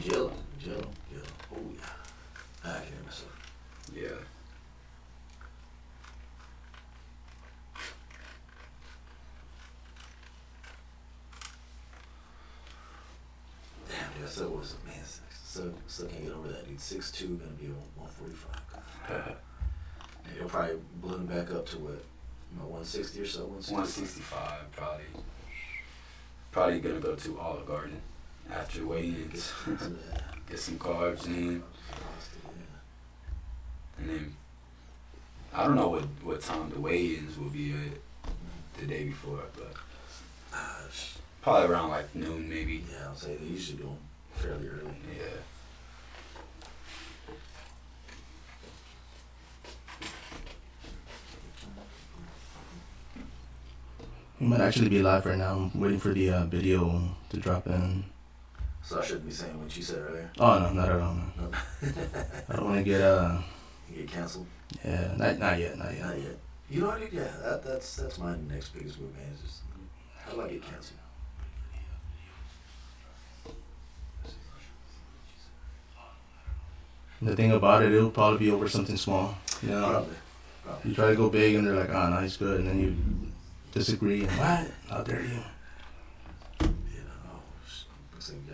Jello. Oh, yeah. I can hear myself. Yeah. Damn, dude, so was it, man? Still can't get over that, dude. 6'2", gonna be 145. He'll probably balloon back up to what? 160 or so? 165, probably. Probably gonna go to Olive Garden after weigh-ins. Get some carbs in. And then, I don't know what time the weigh-ins will be the day before, but probably around like noon maybe. Yeah, I'll say they usually do them fairly early. Yeah. You might actually be live right now. I'm waiting for the video to drop in. So I shouldn't be saying what you said earlier? Oh, no, not at all, man. No. I don't want to get, You get canceled? Yeah, not yet. Not yet. You know what, dude? Yeah, that's my next biggest move, man. Is just, how do I get canceled? The thing about it, it'll probably be over something small. You know? Probably. You try to go big and they're like, oh, no, he's good. And then you disagree. And what? How dare you? Yeah, no. Looks like we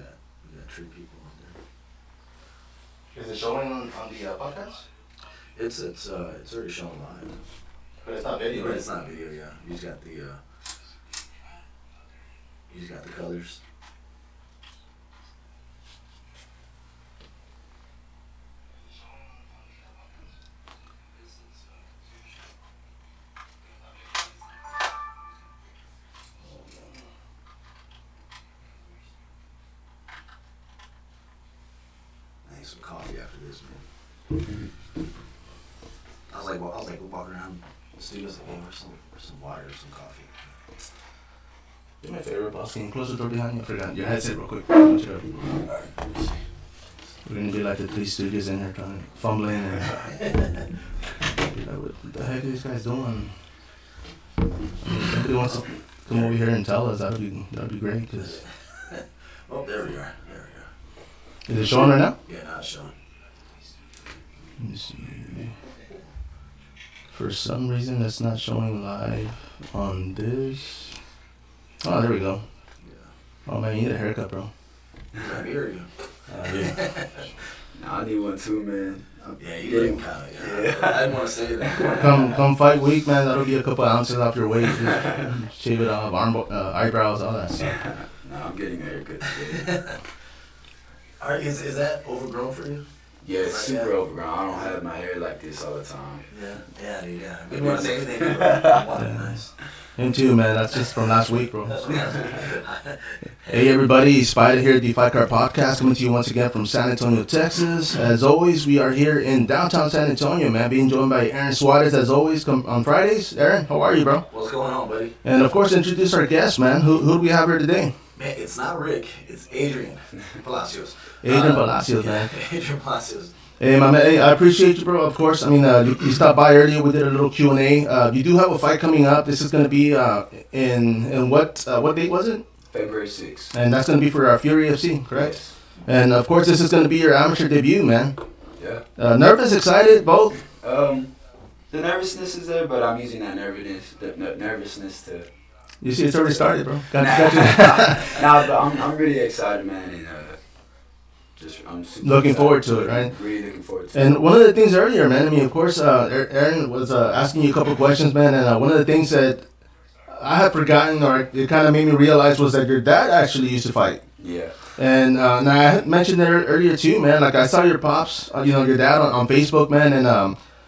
got 3 people on there. Is it showing on the podcast? It's already showing live. But it's not video, But right? it's not video, yeah. You just got the colors. I need some coffee after this, man. I was like walking around the studio, I was like, hey, where's some water or some coffee? Do me a favor, boss. Can you close the door behind you? I forgot. Your headset real quick. Punch it up. We're gonna be like the 3 Stooges in here trying to fumbling and be like, what the heck are these guys doing? I mean, if somebody wants to come over here and tell us, that'd be great. Cause Oh, there we are. is it showing right now? Yeah, now it's showing. Let me see. For some reason, it's not showing live on this. Oh, there we go. Yeah. Oh man, you need a haircut, bro. I hear you. Yeah. Nah, I need one too, man. Yeah, you didn't kind of. Yeah. I didn't want to say that. Come fight week, man. That'll be a couple ounces off your weight. Just shave it off, eyebrows, all that stuff. Nah, I'm getting a haircut today. Alright, is that overgrown for you? Yeah, it's super overgrown. I don't have my hair like this all the time. Yeah, dude, yeah. We didn't want to say anything, but nice. Him too, man. That's just from last week, bro. Hey, everybody. Spider here at the Fight Card Podcast, coming to you once again from San Antonio, Texas. As always, we are here in downtown San Antonio, man, being joined by Aaron Suarez, as always, on Fridays. Aaron, how are you, bro? What's going on, buddy? And, of course, introduce our guest, man. Who do we have here today? Man, it's not Rick. It's Adrian Palacios. Adrian Palacios, man. Adrian Palacios. Hey, my man, hey, I appreciate you, bro. Of course, I mean, you stopped by earlier. We did a little Q&A. You do have a fight coming up. This is going to be in what date was it? February 6th. And that's going to be for our Fury FC, correct? Yes. And, of course, this is going to be your amateur debut, man. Yeah. Nervous, excited, both? The nervousness is there, but I'm using that nervousness to... You see, it's already started, bro. Got Nah, but I'm really excited, man, and I'm super looking excited forward to it, right? Really looking forward to it. And one of the things earlier, man, I mean, of course, Aaron was asking you a couple of questions, man, and one of the things that I had forgotten, or it kind of made me realize, was that your dad actually used to fight. Yeah. And now I had mentioned it earlier too, man. Like, I saw your pops, your dad on Facebook, man, and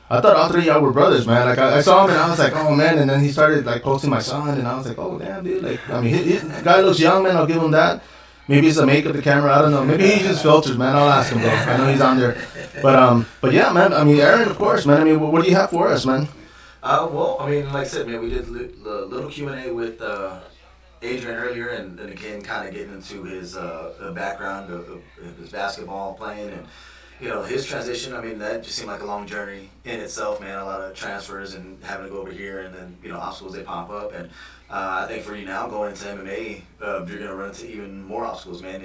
I thought all 3 of y'all were brothers, man. Like, I saw him and I was like, oh man, and then he started like posting my son, and I was like, oh damn, dude. Like, I mean, the guy looks young, man. I'll give him that. Maybe it's the makeup, the camera. I don't know. Maybe he just filters, man. I'll ask him though. I know he's on there. But yeah, man. I mean, Aaron, of course, man. I mean, what do you have for us, man? Well, I mean, like I said, man, we did the little Q&A with Adrian earlier, and again, kind of getting into his background of his basketball playing, his transition, I mean, that just seemed like a long journey in itself, man. A lot of transfers and having to go over here, and then, obstacles, they pop up. And I think for you now, going into MMA, you're going to run into even more obstacles, man.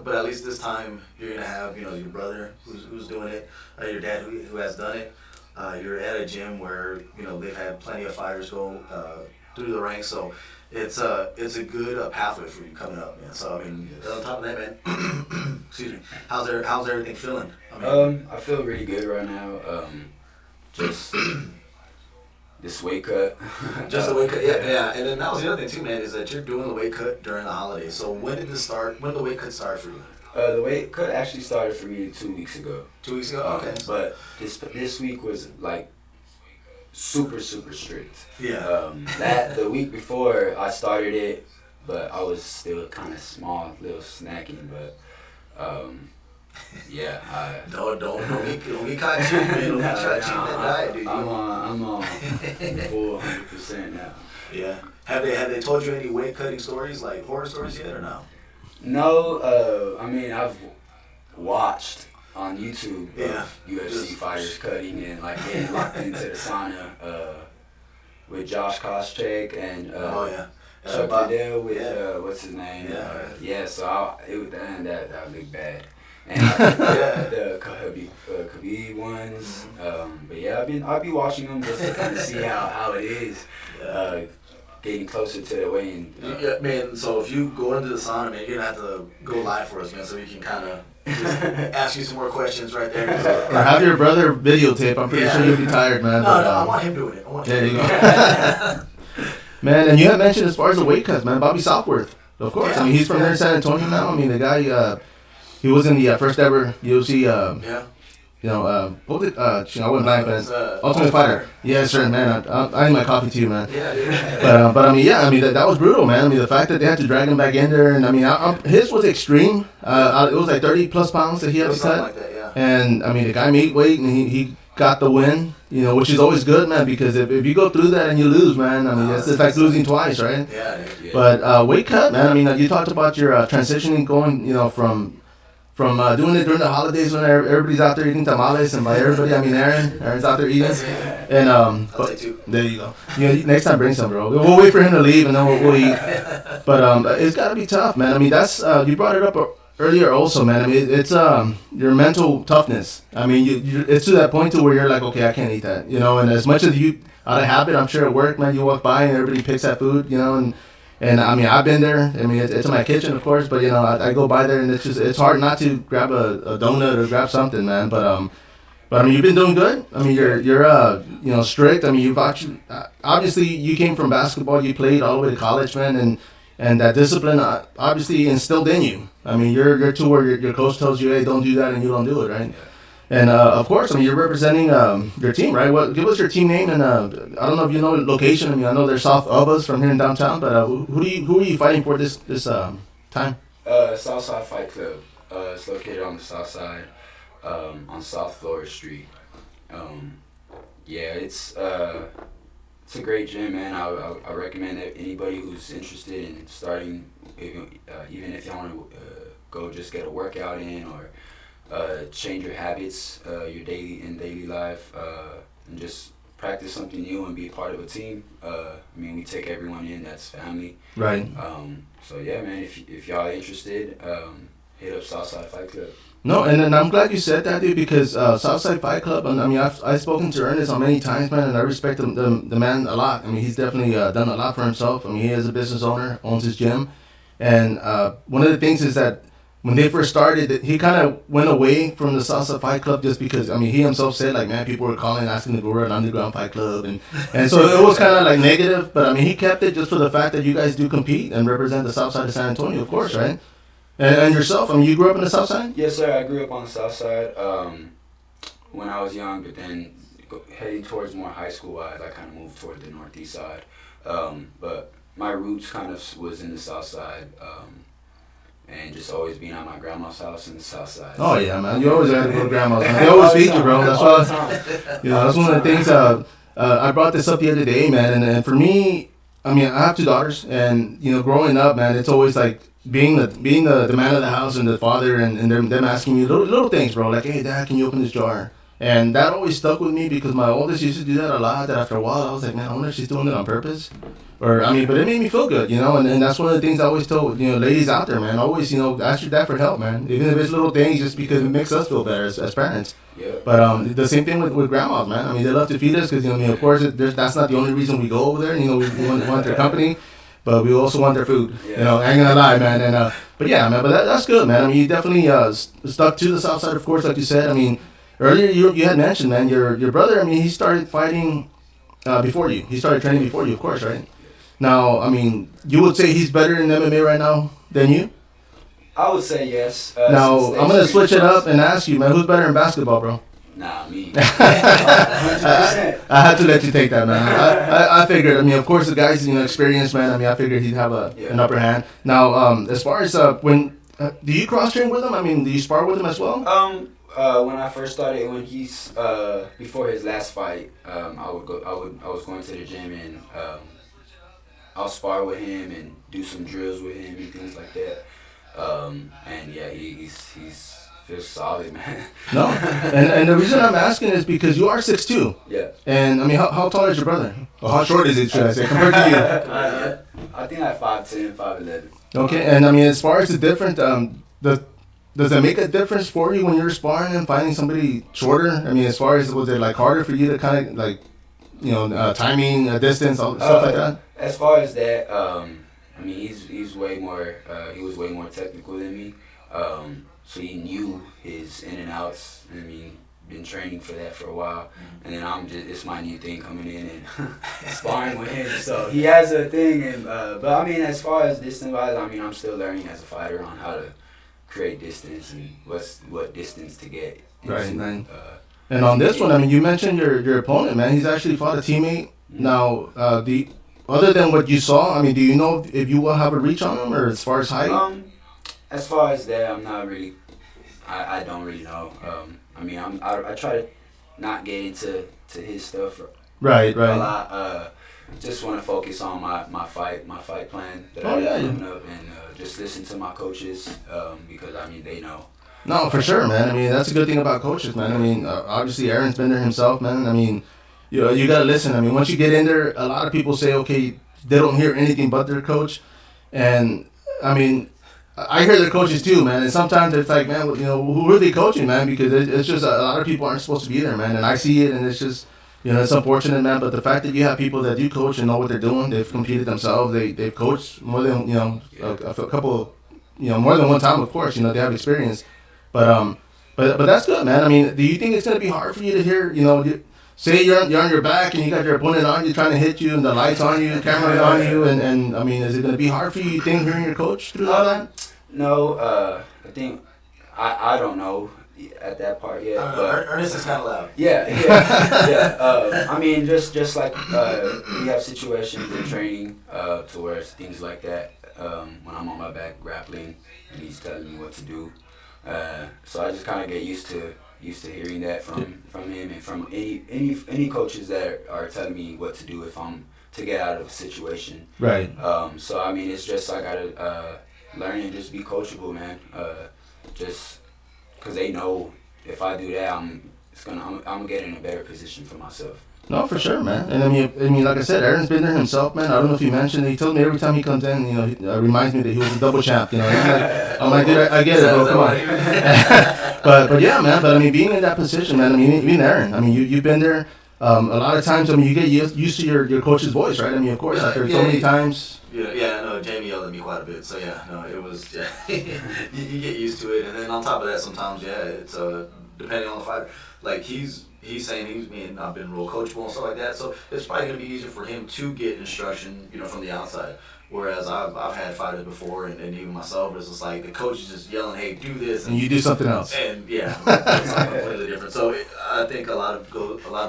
But at least this time, you're going to have, your brother who's doing it, your dad who has done it. You're at a gym where, they've had plenty of fighters go through the ranks, so it's a good pathway for you coming up, man. So I mean, on top of that, man, excuse me, how's everything feeling? I feel really good right now. Just this weight cut. Just the weight cut, yeah. And then that was the other thing too, man, is that you're doing the weight cut during the holidays. So when did this start? When did the weight cut start for you? The weight cut actually started for me 2 weeks ago. 2 weeks ago, okay. But this week was like super strict. Yeah. The week before I started it, but I was still kind of small, little snacking. But yeah, don't get caught cheating, man. Don't get caught cheating that diet, dude. I'm on full 100% now. Yeah. Have they told you any weight cutting stories, like horror stories yet, or no? No. I mean, I've watched on YouTube UFC fighters cutting and like getting locked into the sauna with Josh Koscheck and Chuck Liddell with what's his name? So that would look bad. And the Khabib ones, but yeah, I'll be watching them just to kind of see how it is. Getting closer to the weigh-in. Yeah, man, so if you go into the sauna, man, you're going to have to go live for us, man, so we can kind of just ask you some more questions right there. Or have your brother videotape. I'm pretty sure you'll be tired, man. No, I want him doing it. There you go. Man, and you had mentioned as far as the weight cuts, man, Bobby Southworth, of course. I mean, he's from there in San Antonio now. I mean, the guy, he was in the first ever UFC, what was it? I went blank, man. Ultimate Fighter. Yes, sir, man. I need my coffee too, man. Yeah, dude. But I mean, that was brutal, man. I mean, the fact that they had to drag him back in there, and I mean, his was extreme. It was like 30 plus pounds that he had to cut. Like that, yeah. And I mean, the guy made weight, and he got the win. Which is always good, man, because if you go through that and you lose, man, I mean, it's like losing twice, right? Yeah. But weight cut, man. I mean, you talked about your transitioning, going, from doing it during the holidays when everybody's out there eating tamales, and by everybody I mean Aaron's out there eating, and I'll take two. There you go. Next time bring some, bro. We'll wait for him to leave and then we'll eat. But it's got to be tough, man. I mean, that's you brought it up earlier also, man. I mean, it's your mental toughness. I mean, it's to that point to where you're like, okay, I can't eat that, and as much as you out of habit, I'm sure at work, man, you walk by and everybody picks that food, and I mean, I've been there. I mean, it's in my kitchen, of course, but I go by there, and it's hard not to grab a donut or grab something, man. But I mean, you've been doing good. I mean, you're strict. I mean, you've actually obviously you came from basketball. You played all the way to college, man, and that discipline obviously instilled in you. I mean, you're to where your coach tells you, hey, don't do that, and you don't do it, right? And of course, I mean, you're representing your team, right? Give us your team name, and I don't know if you know the location. I mean, I know they're south of us from here in downtown, but who are you fighting for this time? Southside Fight Club. It's located on the south side, on South Florida Street. It's a great gym, man. I recommend that anybody who's interested in starting, even if you want to go just get a workout in or change your habits, your daily life, and just practice something new and be part of a team. I mean, we take everyone in that's family. Right. So yeah, man, if y'all interested, hit up Southside Fight Club. No, and I'm glad you said that, dude, because Southside Fight Club, I mean, I've spoken to Ernest on many times, man, and I respect the man a lot. I mean, he's definitely done a lot for himself. I mean, he is a business owner, owns his gym, and one of the things is that when they first started, he kind of went away from the Southside Fight Club just because, I mean, he himself said, like, man, people were calling, asking to go to an underground fight club. And so it was kind of, like, negative. But, I mean, he kept it just for the fact that you guys do compete and represent the South Side of San Antonio, of course, right? And yourself, I mean, you grew up in the South Side? Yes, sir. I grew up on the South Side when I was young. But then heading towards more high school-wise, I kind of moved toward the Northeast side. But my roots kind of was in the South Side. And just always being at my grandma's house in the South Side. Oh yeah, man! You always got to go to grandma's. They always feed you, bro. That's why. That's one of the things. I brought this up the other day, man. And for me, I mean, I have 2 daughters, and growing up, man, it's always like being the man of the house and the father, and them asking you little things, bro. Like, hey, Dad, can you open this jar? And that always stuck with me because my oldest used to do that a lot. That after a while, I was like, man, I wonder if she's doing it on purpose. Or, I mean, but it made me feel good, and that's one of the things I always tell, ladies out there, man. Always, ask your dad for help, man. Even if it's little things, just because it makes us feel better as parents. Yeah. But the same thing with grandmas, man. I mean, they love to feed us because, of course, that's not the only reason we go over there. We want their company, but we also want their food. Yeah. I ain't gonna lie, man. And but yeah, man. But that's good, man. I mean, you definitely stuck to the south side, of course, like you said. I mean, earlier you had mentioned, man, your brother. I mean, he started fighting before you. He started training before you, of course, right? Now, I mean, you would say he's better in MMA right now than you? I would say yes. Now, I'm going to switch it up and ask you, man, who's better in basketball, bro? Nah, me. 100%. I had to let you take that, man. I figured, I mean, of course, the guy's, experienced, man. I mean, I figured he'd have an upper hand. Now, as far as do you cross-train with him? I mean, do you spar with him as well? When I first started, when he's before his last fight, I was going to the gym and I'll spar with him and do some drills with him and things like that. And yeah, he's feels solid, man. No, and the reason I'm asking is because you are 6'2". Yeah. And I mean, how tall is your brother? Or how short is he, should I say, compared to you? I think like 5'10", 5'11". Okay, and I mean, as far as the different, does it make a difference for you when you're sparring and finding somebody shorter? I mean, as far as, was it like harder for you to kind of like, timing, distance, stuff like that? As far as that, I mean, he's way more. He was way more technical than me. So he knew his in and outs. I mean, been training for that for a while, and then it's my new thing coming in and sparring with him. So he has a thing, and but I mean, as far as distance wise, I mean, I'm still learning as a fighter on how to create distance and what distance to get into. Right, man. And on this one, I mean, you mentioned your opponent, man. He's actually fought a teammate. Now, other than what you saw, I mean, do you know if you will have a reach on him, or as far as height? As far as that, I'm not really. I don't really know. I mean, I try to not get into his stuff. Right. A lot. Just want to focus on my fight plan that I have coming up, and just listen to my coaches because I mean they know. No, for sure, man. I mean, that's a good thing about coaches, man. I mean, obviously Aaron's been there himself, man. I mean, you gotta listen. I mean, once you get in there, a lot of people say, okay, they don't hear anything but their coach, and I mean, I hear their coaches too, man. And sometimes it's like, man, who are they coaching, man? Because it's just a lot of people aren't supposed to be there, man. And I see it, and it's just, it's unfortunate, man. But the fact that you have people that do coach and know what they're doing, they've competed themselves, they've coached more than a couple, more than one time, of course. They have experience, but that's good, man. I mean, do you think it's gonna be hard for you to hear, say you're on your back and you got your opponent on you trying to hit you and the lights on you, the camera's on you, and I mean, is it going to be hard for you think hearing your coach through all that? No, I think I don't know at that part yet. But Ernest is kind of loud. Yeah. I mean, just like we have situations in training to where it's things like that when I'm on my back grappling and he's telling me what to do. So I just kind of get used to hearing that from him and from any coaches that are telling me what to do if I'm to get out of a situation. Right. So I mean, it's just I gotta learn and just be coachable, man. Just because they know if I do that, I'm getting in a better position for myself. No, for sure, man. And I mean, like I said, Aaron's been there himself, man. I don't know if he mentioned it. He told me every time he comes in, he reminds me that he was a double champ. I'm like, dude, I get it, bro. Come on. But yeah, man. But I mean, being in that position, man. I mean, even Aaron. I mean, you've been there. A lot of times, I mean, you get used to your coach's voice, right? I mean, of course, after so many times. Yeah, I know Jamie yelled at me quite a bit. So yeah, no, it was you get used to it, and then on top of that, sometimes it's depending on the fighter. Like he's saying I've been real coachable and stuff like that. So it's probably gonna be easier for him to get instruction, from the outside. Whereas I've had fighters before, and even myself, it's just like the coach is just yelling, "Hey, do this," and you do something else. And yeah, it's completely different. So I think a lot of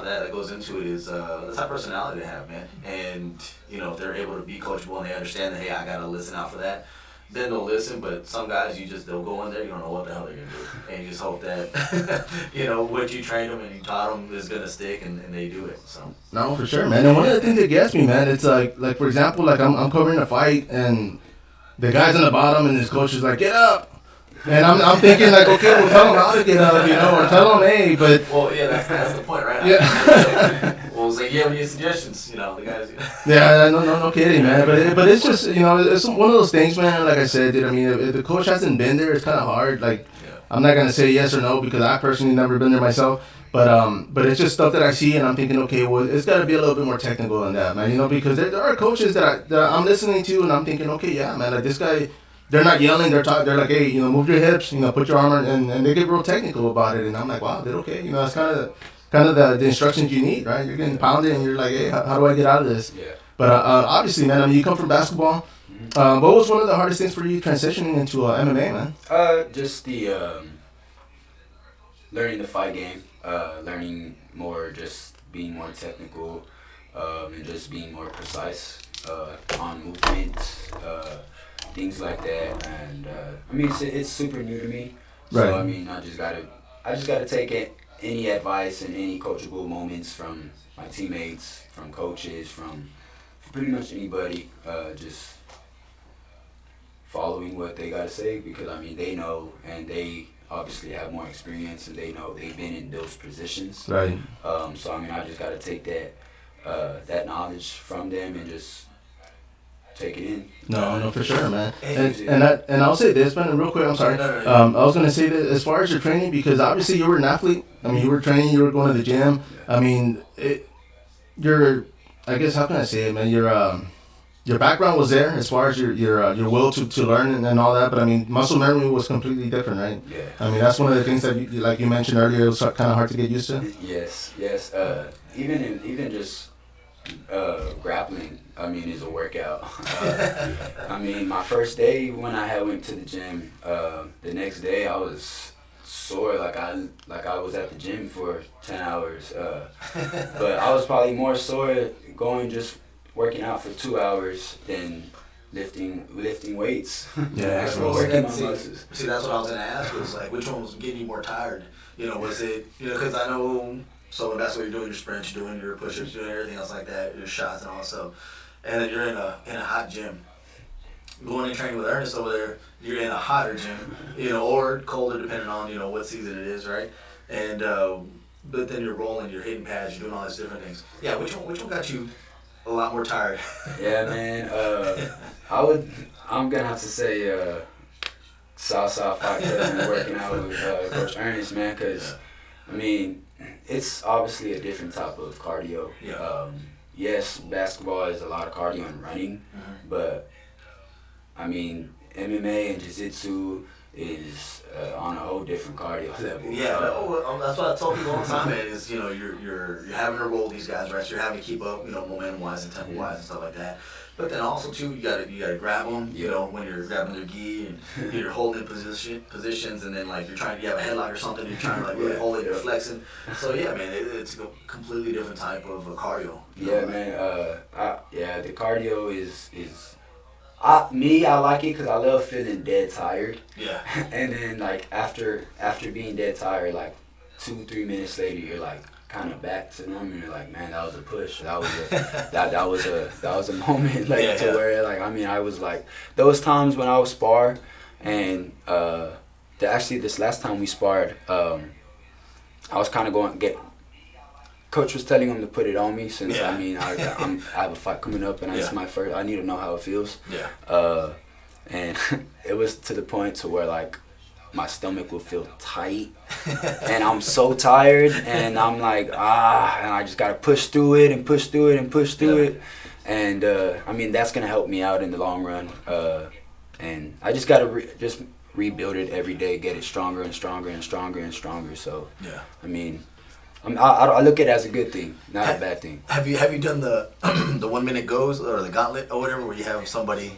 that goes into it is the type of personality they have, man. And if they're able to be coachable and they understand that, hey, I gotta listen out for that. then they'll listen. But some guys, they'll go in there, you don't know what the hell they're gonna do, and you just hope that what you trained them and you taught them is gonna stick, and they do it. So No, for sure, man. And one of the things that gets me, man, it's like for example, like I'm covering a fight and the guy's on the bottom and his coach is like, get up. And I'm thinking like, okay, well, tell him how to get up, or tell him, hey, but. Well, yeah, that's the point, right? Yeah. Well, it's like, you have any suggestions? The guys. Yeah, no kidding, man. But it's just, it's one of those things, man. Like I said, dude, I mean, if the coach hasn't been there, it's kind of hard. Like, I'm not gonna say yes or no because I personally never been there myself. But it's just stuff that I see and I'm thinking, okay, well, it's got to be a little bit more technical than that, man. Because there are coaches that I'm listening to and I'm thinking, okay, yeah, man, like this guy. They're not yelling. They're like, hey, move your hips. Put your arm on, and they get real technical about it. And I'm like, wow, they're okay. That's kind of the instructions you need, right? You're getting pounded, and you're like, hey, how do I get out of this? Yeah. But obviously, man, I mean, you come from basketball. What was one of the hardest things for you transitioning into MMA, man? Just the learning the fight game, learning more, just being more technical, and just being more precise on movements. Things like that, and I mean it's super new to me, so right. I mean I just gotta take any advice and any coachable moments from my teammates, from coaches, from pretty much anybody, just following what they gotta say because I mean they know and they obviously have more experience and they know they've been in those positions, right? So I mean I just gotta take that knowledge from them and just take it in. No, for sure, man. And I'll say this, man, real quick. I'm sorry. I was gonna say that as far as your training, because obviously you were an athlete. I mean, you were training. You were going to the gym. I mean, I guess how can I say it, man? Your background was there as far as your will to learn and all that. But I mean, muscle memory was completely different, right? Yeah. I mean, that's one of the things that you, like you mentioned earlier, it was kind of hard to get used to. Yes. Even just grappling, I mean, is a workout. I mean, my first day when I went to the gym, the next day I was sore, like I was at the gym for 10 hours. But I was probably more sore just working out for 2 hours than lifting weights. Yeah, see, that's what I was gonna ask. Was like, which one was getting you more tired? Was it because I know. So that's what you're doing, your sprints, you're doing your push-ups, you're doing everything else like that, your shots and all that stuff. And then you're in a hot gym. Going and training with Ernest over there, you're in a hotter gym, or colder depending on, what season it is, right? And but then you're rolling, you're hitting pads, you're doing all these different things. Yeah, which one got you a lot more tired? Yeah, man. I'm gonna have to say Southside Fight Club working out with Coach Ernest, man, because I mean. It's obviously a different type of cardio. Yeah. Yes, basketball is a lot of cardio and running, but I mean MMA and Jiu-Jitsu is on a whole different cardio level. Yeah, that's what I told people all the time, man. Is you're having to roll these guys, right? So you're having to keep up, momentum wise and tempo wise and stuff like that. But then also too, you gotta grab them, when you're grabbing their gi and you're holding positions, and then like you have a headlock or something, you're trying to like really hold it, you're flexing. So yeah, man, it's a completely different type of cardio. Yeah, man. The cardio is. I like it because I love feeling dead tired. Yeah. And then like after being dead tired, like 2-3 minutes later, you're like kind of back to normal. You're like, man, that was a push. That was a moment where like I mean I was like there was times when I was spar and actually this last time we sparred, I was kind of Coach was telling him to put it on me since I mean I have a fight coming up and it's my first. I need to know how it feels. Yeah. And it was to the point to where like my stomach will feel tight and I'm so tired and I'm like and I just gotta push through it and push through it and push through it and I mean that's gonna help me out in the long run. And I just gotta just rebuild it every day, get it stronger and stronger and stronger and stronger. So I mean. I look at it as a good thing, not a bad thing. Have you done the 1 minute goes or the gauntlet or whatever, where you have somebody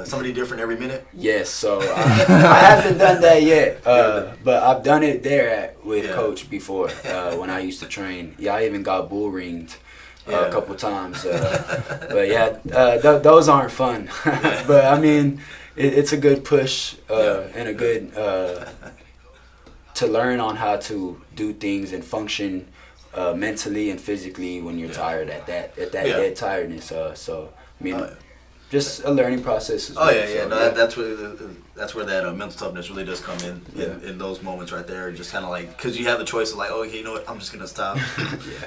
somebody different every minute? Yes, so I haven't done that yet, but I've done it with Coach before when I used to train. Yeah, I even got bull ringed a couple times. But yeah, those aren't fun. But I mean, it's a good push and a good to learn on how to do things and function mentally and physically when you're tired at that dead tiredness. So I mean, just a learning process. As well. No, that's where that mental toughness really does come in those moments right there. Just kind of like, because you have the choice of like, okay, you know what, I'm just gonna stop.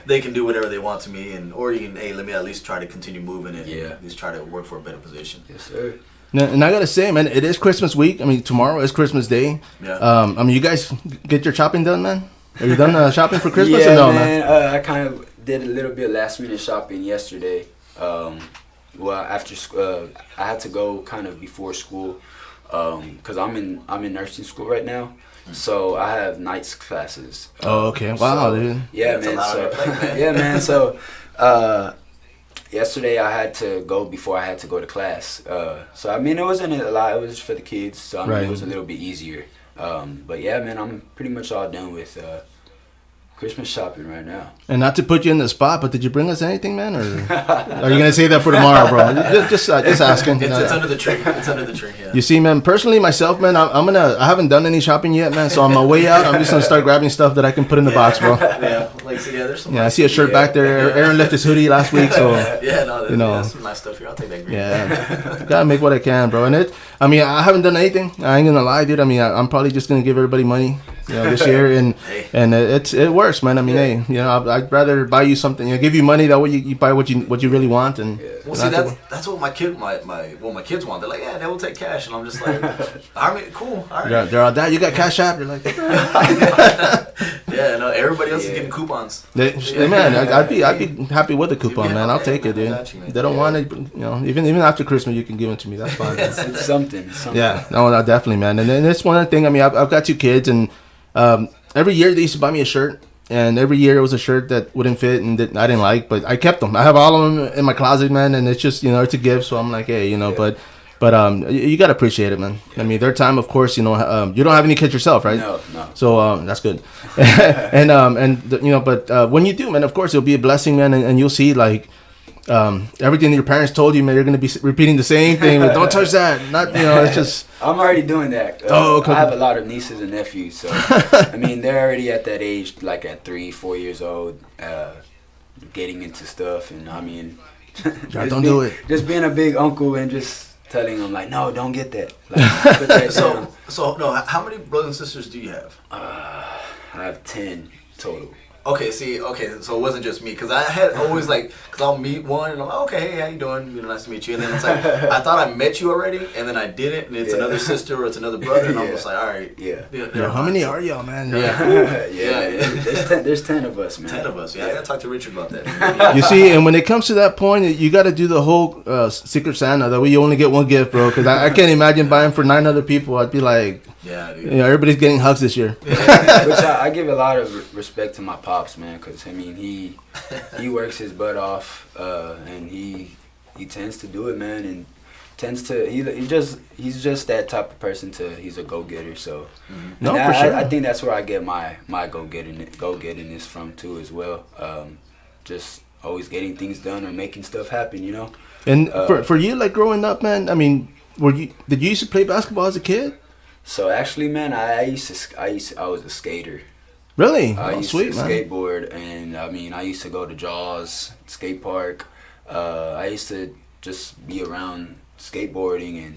They can do whatever they want to me, or you can, hey, let me at least try to continue moving and at least try to work for a better position. Yes, sir. And I gotta say, man, it is Christmas week. I mean, tomorrow is Christmas Day. Yeah. I mean, you guys get your shopping done, man? Are you done shopping for Christmas or no, man? I kind of did a little bit of last minute shopping yesterday. Well, after I had to go kind of before school, cause I'm in nursing school right now, so I have nights classes. Oh, okay. Wow, dude. Yeah, man. Yeah, man. So, yesterday I had to go before I had to go to class. So I mean, it wasn't a lot. It was for the kids, so I mean, it was a little bit easier. But yeah, man, I'm pretty much all done with Christmas shopping right now. And not to put you in the spot, but did you bring us anything, man? Or are you gonna save that for tomorrow, bro? Just asking. It's under the tree. It's under the tree. Yeah. You see, man. Personally, myself, man, I haven't done any shopping yet, man. So on my way out, I'm just gonna start grabbing stuff that I can put in the box, bro. There's some. Yeah, I see a shirt back there. Aaron left his hoodie last week, so there's some nice stuff here. I'll take that green. Yeah, gotta make what I can, bro. And I haven't done anything. I ain't gonna lie, dude. I mean, I'm probably just gonna give everybody money, this year, and it works, man. I mean, hey, I'd rather buy you something, give you money, that way you buy what you really want. And well, see, that's what my kids want. They're like, yeah, they will take cash, and I'm just like, I mean, cool, all right. They're all that. You got Cash App? You're like, yeah, no, everybody else is getting coupons. Man, I'd be happy with a coupon, man. I'll take it, dude. They don't want it, even after Christmas, you can give it to me. That's fine. It's something. Yeah, no, definitely, man. And then it's one thing. I mean, I've got 2 kids, and every year they used to buy me a shirt. And every year it was a shirt that wouldn't fit and that I didn't like, but I kept them. I have all of them in my closet, man, and it's just, it's a gift. So I'm like, hey, but you gotta appreciate it, man. I mean, their time, of course, you don't have any kids yourself, right? No. So that's good. But when you do, man, of course it'll be a blessing, man, and you'll see like everything that your parents told you, man, you're gonna be repeating the same thing. But don't touch that. Not, it's just. I'm already doing that. Okay. I have a lot of nieces and nephews, so I mean, they're already at that age, like at 3-4 years old, getting into stuff, and I mean, do it. Just being a big uncle and just telling them like, no, don't get that. Like, put that down. So no, how many brothers and sisters do you have? I have 10 total. Okay, so it wasn't just me, because I had always because I'll meet one and I'm like, okay, hey, how you doing? Nice to meet you. And then it's like, I thought I met you already, and then I didn't, and it's another sister or it's another brother, and I'm just like, all right. Yeah. How many are y'all, man? There's 10 of us, man. 10 of us, I gotta talk to Richard about that. You see, and when it comes to that point, you gotta do the whole Secret Santa, that way you only get one gift, bro, because I can't imagine buying for 9 other people. I'd be like, yeah, dude. Everybody's getting hugs this year. Which I give a lot of respect to my pops, man, because I mean he works his butt off, and he tends to do it, man, and he's just that type of person. He's a go-getter, so no, for sure. I think that's where I get my go-gettingness from too as well. Just always getting things done or making stuff happen, And for you, like growing up, man, I mean, did you used to play basketball as a kid? So actually, man, I was a skater. Really? I used sweet, to skateboard, and I mean, I used to go to Jaws skate park. I used to just be around skateboarding and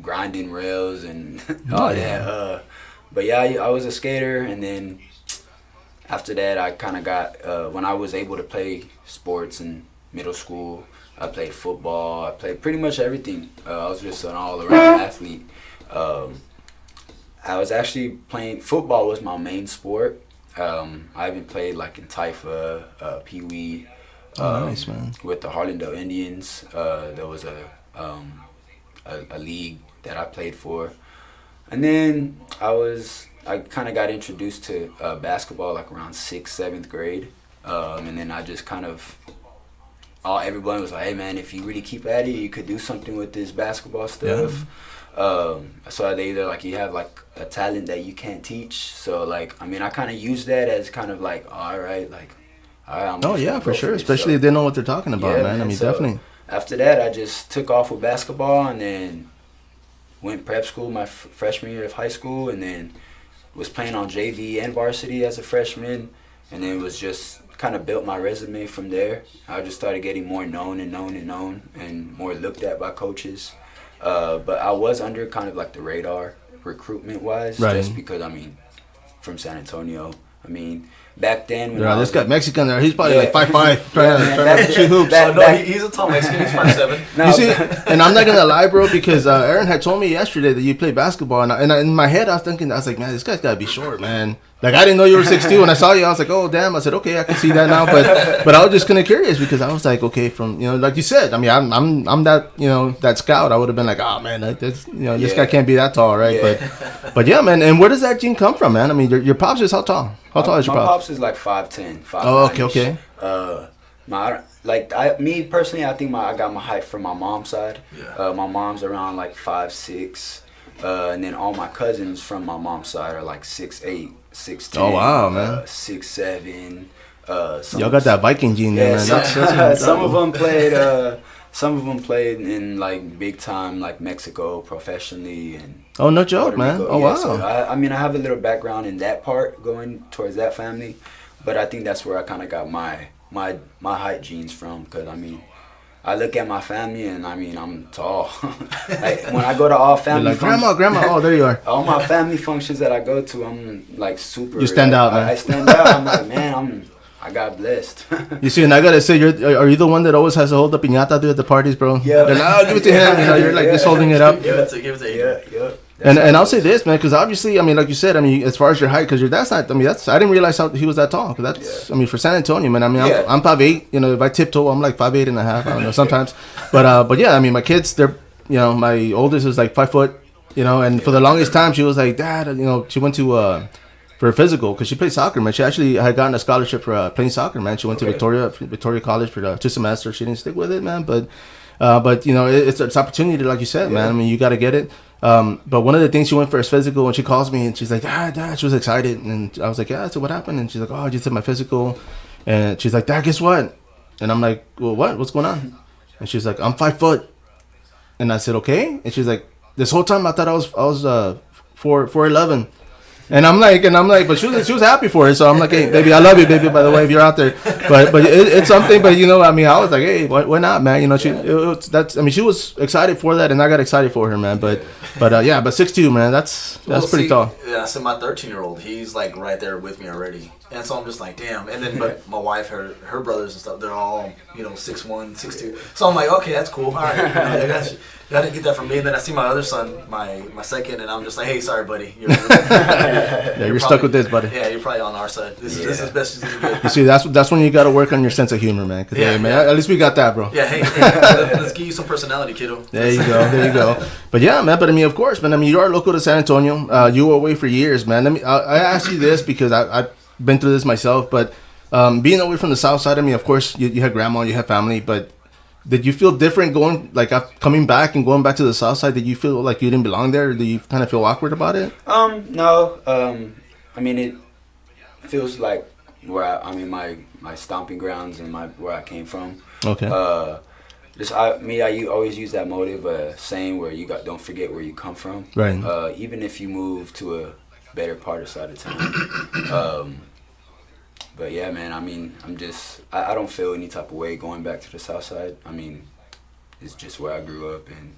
grinding rails and all that. But yeah, I was a skater, and then after that, I kind of got when I was able to play sports in middle school. I played football. I played pretty much everything. I was just an all-around athlete. I was actually playing football was my main sport. I even played like in Taifa, Pee Wee, nice, man. With the Harlandale Indians. There was a league that I played for, and then I kind of got introduced to basketball like around 6th, 7th grade, and then I just kind of. Everyone was like, hey man, if you really keep at it, you could do something with this basketball stuff. Yeah. So they either like you have like a talent that you can't teach. So like, I mean, I kind of use that as kind of like, all right, like Oh yeah, for sure. Especially if they know what they're talking about, Yeah, man. I mean, so definitely. After that, I just took off with basketball and then went prep school my freshman year of high school, and then was playing on JV and varsity as a freshman, and then was just kind of built my resume from there. I just started getting more known and more looked at by coaches. But I was under kind of like the radar recruitment-wise, just because, I mean, from San Antonio. I mean, back then when this guy Mexican there, he's probably like 5'5", trying to shoot hoops. He's a tall Mexican. He's 5'7". You see, and I'm not gonna lie, bro, because Aaron had told me yesterday that you play basketball, and in my head I was thinking, I was like, man, this guy's gotta be short, man. Like, I didn't know you were 6'2". When I saw you, I was like, oh damn. I said, okay, I can see that now. But I was just kind of curious because I was like, okay, from like you said, I mean, I'm that that scout. I would have been like, oh man, this this guy can't be that tall, right? Yeah. But yeah, man. And where does that gene come from, man? I mean, your pops is how tall? How tall is your pops? My pops is like 5'10". Oh, okay. Me personally, I think I got my height from my mom's side. Yeah. My mom's around like 5'6", and then all my cousins from my mom's side are like 6'8", 6'10". Oh wow, man. 6'7". Y'all got that Viking gene there, man. Some of them played. Some of them played in like big time, like Mexico professionally, and oh no joke, man. Oh wow. So I mean, I have a little background in that part, going towards that family, but I think that's where I kind of got my height genes from. Because I mean, I look at my family and I mean, I'm tall. Like when I go to all family, you're like, grandma. Oh, there you are. All my family functions that I go to, I'm like super. You stand out, man. I stand out. I'm like, man, I got blessed. You see, and I gotta say, are you the one that always has to hold the piñata, dude, at the parties, bro? Yeah. They're like, oh, give it to him. You're like just holding it up. Give it to Adrian. Yeah. And I'll say this, man, because obviously, I mean, like you said, I mean, as far as your height, because your dad's not. I mean, I didn't realize how he was that tall. Cause that's, I mean, for San Antonio, man. I mean, I'm 5'8". If I tiptoe, I'm like 5'8" and a half. I don't know sometimes, but yeah, I mean, my kids, they're, my oldest is like 5 foot, and for the longest time, she was like, Dad, she went to for a physical because she played soccer, man. She actually had gotten a scholarship for playing soccer, man. She went to Victoria College for 2 semesters. She didn't stick with it, man, but it's opportunity, like you said, man. I mean, you got to get it. But one of the things, she went for her physical, and she calls me and she's like, Dad, she was excited, and I was like, yeah. So what happened? And she's like, oh, I just did my physical, and she's like, Dad, guess what? And I'm like, well, what's going on? And she's like, I'm 5 foot, and I said, okay. And she's like, this whole time I thought I was 4'11". And I'm like, but she was happy for it. So I'm like, hey, baby, I love you, baby. By the way, if you're out there, but it's something. But I mean, I was like, hey, why not, man? She was excited for that, and I got excited for her, man. But 6'2", man, that's pretty tall. Yeah, so my 13-year-old, he's like right there with me already, and so I'm just like, damn. And then, but my wife, her brothers and stuff, they're all 6'1", 6'2". So I'm like, okay, that's cool. All right, I didn't get that from me. And then I see my other son, my second, and I'm just like, hey, sorry, buddy. You're stuck with this, buddy. Yeah, you're probably on our side. This is as best as you can get. You see, that's when you got to work on your sense of humor, man. Man, at least we got that, bro. Yeah, hey, let's give you some personality, kiddo. There you go. But yeah, man. But I mean, of course, man. I mean, you are local to San Antonio. You were away for years, man. I asked you this because I've been through this myself. But being away from the South Side, I mean, of course, you had grandma, you had family, but did you feel different coming back and going back to the South Side? Did you feel like you didn't belong there? Or did you kind of feel awkward about it? No. I mean, it feels like my stomping grounds and where I came from. Okay. I always use that motive, saying where don't forget where you come from. Right. Even if you move to a better part of side of town. But yeah, man, I mean, I don't feel any type of way going back to the South Side. I mean, it's just where I grew up, and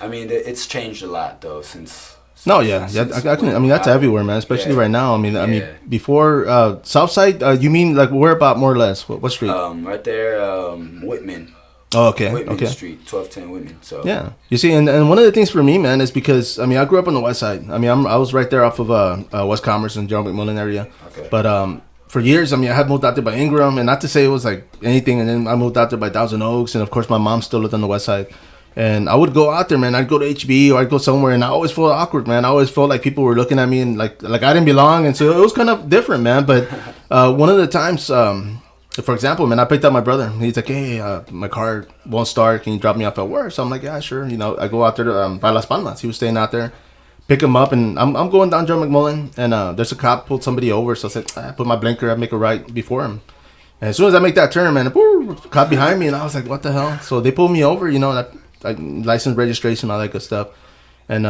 I mean, it's changed a lot though since. No, yeah, I mean, that's everywhere, man. Especially right now. I mean, before South Side, you mean like where about more or less? What street? Right there, Whitman. Oh, okay. Whitman Street, 1210 Whitman. So yeah, you see, and one of the things for me, man, is because I mean, I grew up on the West Side. I mean, I was right there off of West Commerce and John McMullen area. Okay. But for years, I mean, I had moved out there by Ingram, and not to say it was like anything, and then I moved out there by Thousand Oaks, and of course, my mom still lived on the West Side. And I would go out there, man. I'd go to HB or I'd go somewhere, and I always felt awkward, man. I always felt like people were looking at me and like I didn't belong, and so it was kind of different, man. But one of the times, for example, man, I picked up my brother. He's like, hey, my car won't start. Can you drop me off at work? So I'm like, yeah, sure. I go out there to by Las Palmas. He was staying out there. Pick him up, and I'm going down Joe McMullen, and there's a cop pulled somebody over. So I said, I put my blinker, I make a right before him. And as soon as I make that turn, man, woo, caught behind me, and I was like, what the hell? So they pulled me over, you know, and I license, registration, all that good stuff. And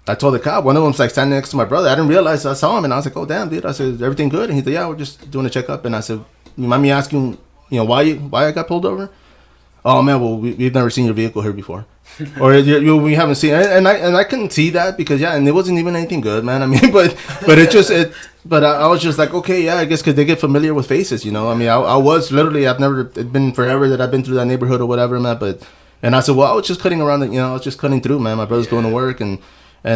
I told the cop, one of them's like standing next to my brother. I didn't realize I saw him, and I was like, oh, damn, dude. I said, is everything good? And he's like, yeah, we're just doing a checkup. And I said, you mind me asking, you know, why I got pulled over? Oh, man, well, we've never seen your vehicle here before. Or we haven't seen it. And I couldn't see that because, yeah, and it wasn't even anything good, man. I mean, but I was just like, okay, yeah, I guess because they get familiar with faces, you know. I mean, I was literally, it's been forever that I've been through that neighborhood or whatever, man. And I said, well, I was just cutting around, I was just cutting through, man. My brother's going to work, and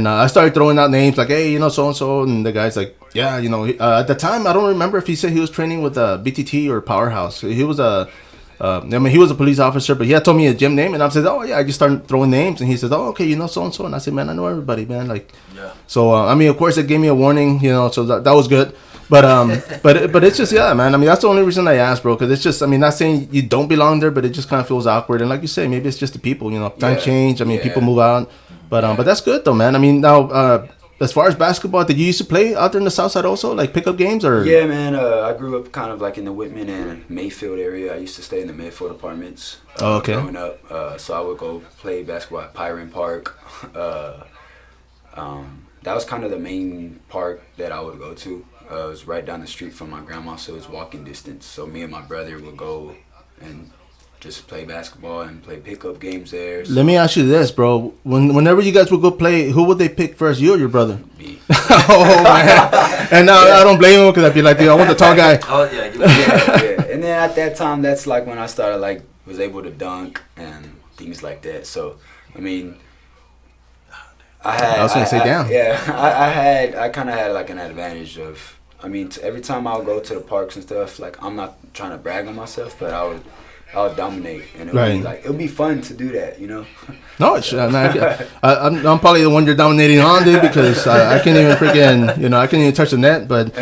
I started throwing out names like, hey, you know, so-and-so. And the guy's like, yeah, you know, at the time, I don't remember if he said he was training with BTT or Powerhouse. He was he was a police officer, but he had told me a gym name. And I said, oh, yeah, I just started throwing names. And he said, oh, okay, you know, so-and-so. And I said, man, I know everybody, man. Like, yeah. So, I mean, of course, it gave me a warning, you know, so that was good. But but it's just, yeah, man. I mean, that's the only reason I asked, bro, because it's just, I mean, not saying you don't belong there, but it just kind of feels awkward. And like you say, maybe it's just the people, you know, time change. I mean, people move out. But that's good, though, man. I mean, now, as far as basketball, did you used to play out there in the South Side also, like pickup games? Or? Yeah, man. I grew up kind of like in the Whitman and Mayfield area. I used to stay in the Mayfield apartments growing up. So I would go play basketball at Pyron Park. That was kind of the main park that I would go to. It was right down the street from my grandma, so it was walking distance. So me and my brother would go and just play basketball and play pickup games there. So. Let me ask you this, bro. Whenever you guys would go play, who would they pick first, you or your brother? Me. Oh, man. And now I don't blame him because I'd be like, dude, I want the tall guy. Oh, yeah. Yeah. And then at that time, that's like when I started, like, was able to dunk and things like that. So, I mean, I was going to say, damn. Yeah, I kind of had, like, an advantage of, I mean, every time I would go to the parks and stuff, like, I'm not trying to brag on myself, but I would dominate, and it would be fun to do that, you know. No, I'm probably the one you're dominating on, dude, because I can't even freaking, you know, I can't even touch the net, but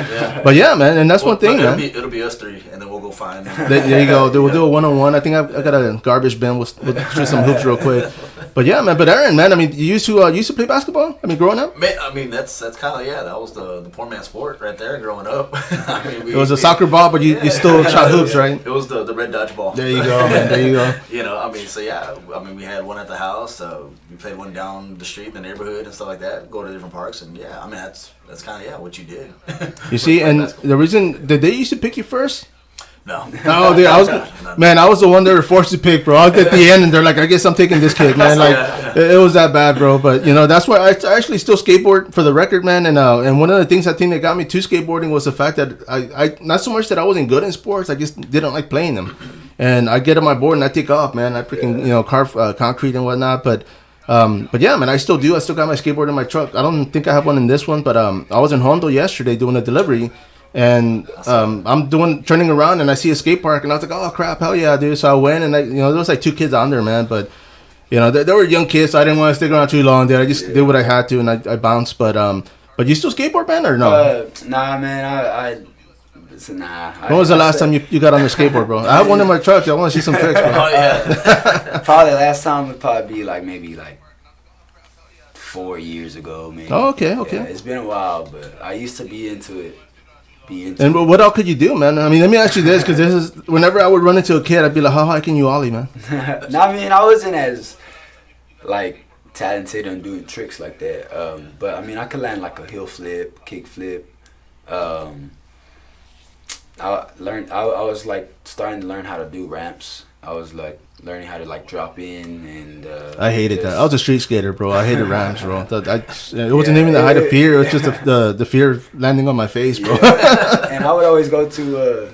yeah, man, and that's one thing, man. It'll be us three, and then we'll go find them. There you go. We'll do a one-on-one. I think I got a garbage bin. We'll shoot some hoops real quick. But yeah, man. But Aaron, man, I mean, you used to play basketball? I mean, growing up? Man, I mean, that's kind of, that was the poor man's sport right there growing up. I mean, it was a soccer ball, but you still shot hoops, right? It was the red dodgeball. There you go, man. There you go. You know, I mean, so yeah, I mean, we had one at the house. We played one down the street in the neighborhood and stuff like that. Go to different parks, and yeah, I mean, that's kind of what you did. You see, and basketball. The reason did they used to pick you first? No, dude, I was the one they were forced to pick, bro. I was at the end, and they're like, I guess I'm taking this kid, man. Like, it was that bad, bro. But you know, that's why I actually still skateboard for the record, man. And one of the things I think that got me to skateboarding was the fact that I not so much that I wasn't good in sports, I just didn't like playing them. And I get on my board and I take off, man. I freaking carve concrete and whatnot, but yeah, man, I still do. I still got my skateboard in my truck. I don't think I have one in this one, but I was in Hondo yesterday doing a delivery. And I'm turning around and I see a skate park and I was like, oh crap, hell yeah, dude. So I went and there was like 2 kids on there, man. But you know, they were young kids, so I didn't want to stick around too long there. I just did what I had to and I bounced. But you still skateboard, man, or no? Nah, man. Nah. When was the last time you got on the skateboard, bro? I have one in my truck. I want to see some tricks, bro. Oh yeah. Probably last time would probably be like maybe 4 years ago, maybe. Oh, okay. Yeah, it's been a while, but I used to be into it. And what else could you do, man? I mean, let me ask you this, because this is whenever I would run into a kid, I'd be like, how high can you ollie, man? No, I mean, I wasn't as talented on doing tricks like that. But I mean, I could land like a heel flip, kick flip. I was like starting to learn how to do ramps. I was like learning how to like drop in and. I hated that. I was a street skater, bro. I hated ramps, bro. It wasn't even the height of fear. It was just the fear of landing on my face, bro. Yeah. And I would always go to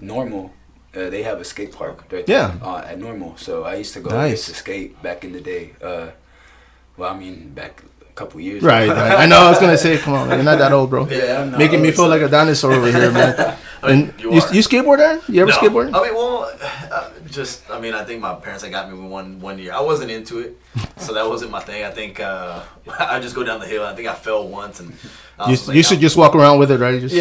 Normal. They have a skate park right there at Normal. So I used to go to skate back in the day. Well, I mean, back a couple years ago. Right. I know. I was gonna say, come on, man, you're not that old, bro. Yeah, I'm not. Making me feel like a dinosaur over here, man. And you skateboard, Aaron? You ever skateboard? I mean, well, just, I mean, I think my parents had got me one year. I wasn't into it, so that wasn't my thing. I think I just go down the hill. I think I fell once, and you should just walk around with it, right? Just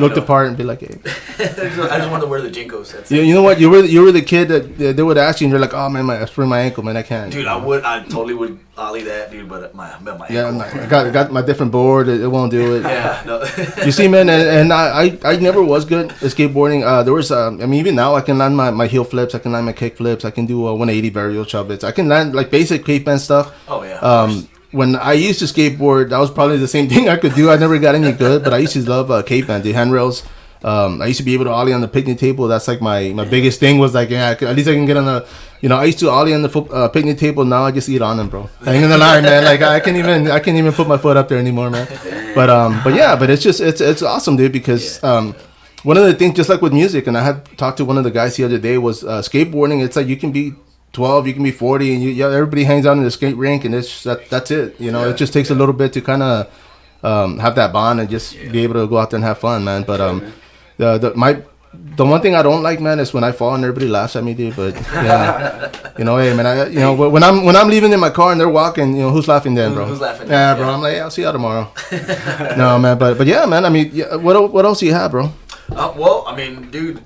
look the know. part and be like, hey. I just wanted to wear the Jinkos. That's You know what? You were the kid that they would ask you, and you're like, oh man, I sprained my ankle, man, I can't. Dude, I totally would ollie that, dude, but my ankle. I got my different board. It won't do it. Yeah, no. You see, man, and I never was good at skateboarding. There was, I mean, even now I can land my heel flips, I can land my kick flips, I can do 180 varial chubbits, I can land like basic caveman stuff. Oh yeah. When I used to skateboard, that was probably the same thing I could do. I never got any good, but I used to love caveman, the handrails. I used to be able to ollie on the picnic table. That's like my biggest thing was like, yeah, at least I can get on the, I used to ollie on the picnic table. Now I just eat on them, bro. I ain't gonna lie, man. Like I can't even put my foot up there anymore, man. But it's awesome, dude, because one of the things, just like with music, and I had talked to one of the guys the other day, was skateboarding. It's like you can be 12, you can be 40, and everybody hangs out in the skate rink, and that's it. It just takes a little bit to kind of have that bond and just be able to go out there and have fun, man. But the one thing I don't like, man, is when I fall and everybody laughs at me, dude. But hey, man, when I'm leaving in my car and they're walking, who's laughing then, bro? Who's laughing? Yeah, bro. I'm like, I'll see you tomorrow. No, man, but yeah, man. I mean, what else do you have, bro? Well, I mean, dude,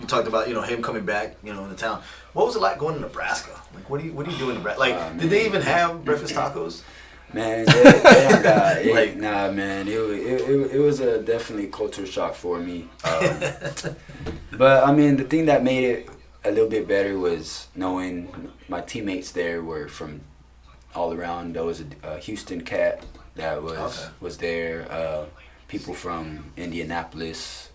you talked about him coming back, in the town. What was it like going to Nebraska? Like, what do you do in Nebraska? Like, did they even have breakfast tacos? Man, they don't got it. Nah, man, it was a definitely culture shock for me. But I mean, the thing that made it a little bit better was knowing my teammates there were from all around. There was a Houston cat that was there. People from Indianapolis.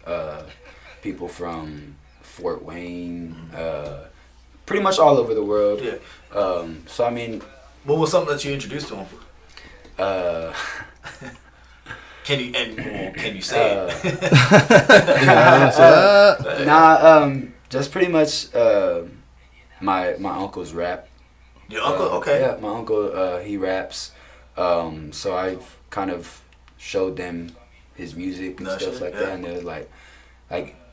People from Fort Wayne. Pretty much all over the world. Yeah. So I mean, what was something that you introduced to him? Can you say it? Just pretty much my uncle's rap. Your uncle? Okay. Yeah, my uncle he raps. So I've kind of showed them his music and stuff like that, and they're like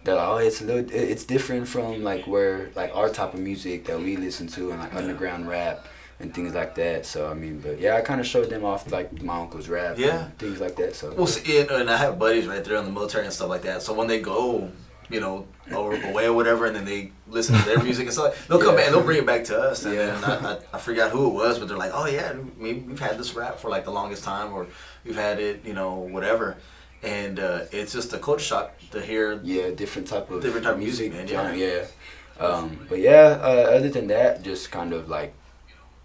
oh, it's different from like our type of music that we listen to and like underground rap and things like that. So I mean, but yeah, I kind of showed them off like my uncle's rap, and things like that. So well, see, and I have buddies right there in the military and stuff like that. So when they go, away or whatever, and then they listen to their music and stuff, they'll come back and they'll bring it back to us. And then I forgot who it was, but they're like, oh yeah, we've had this rap for like the longest time, or we've had it, whatever. And it's just a culture shock to hear. Yeah, different type of music, man. But yeah, other than that, just kind of like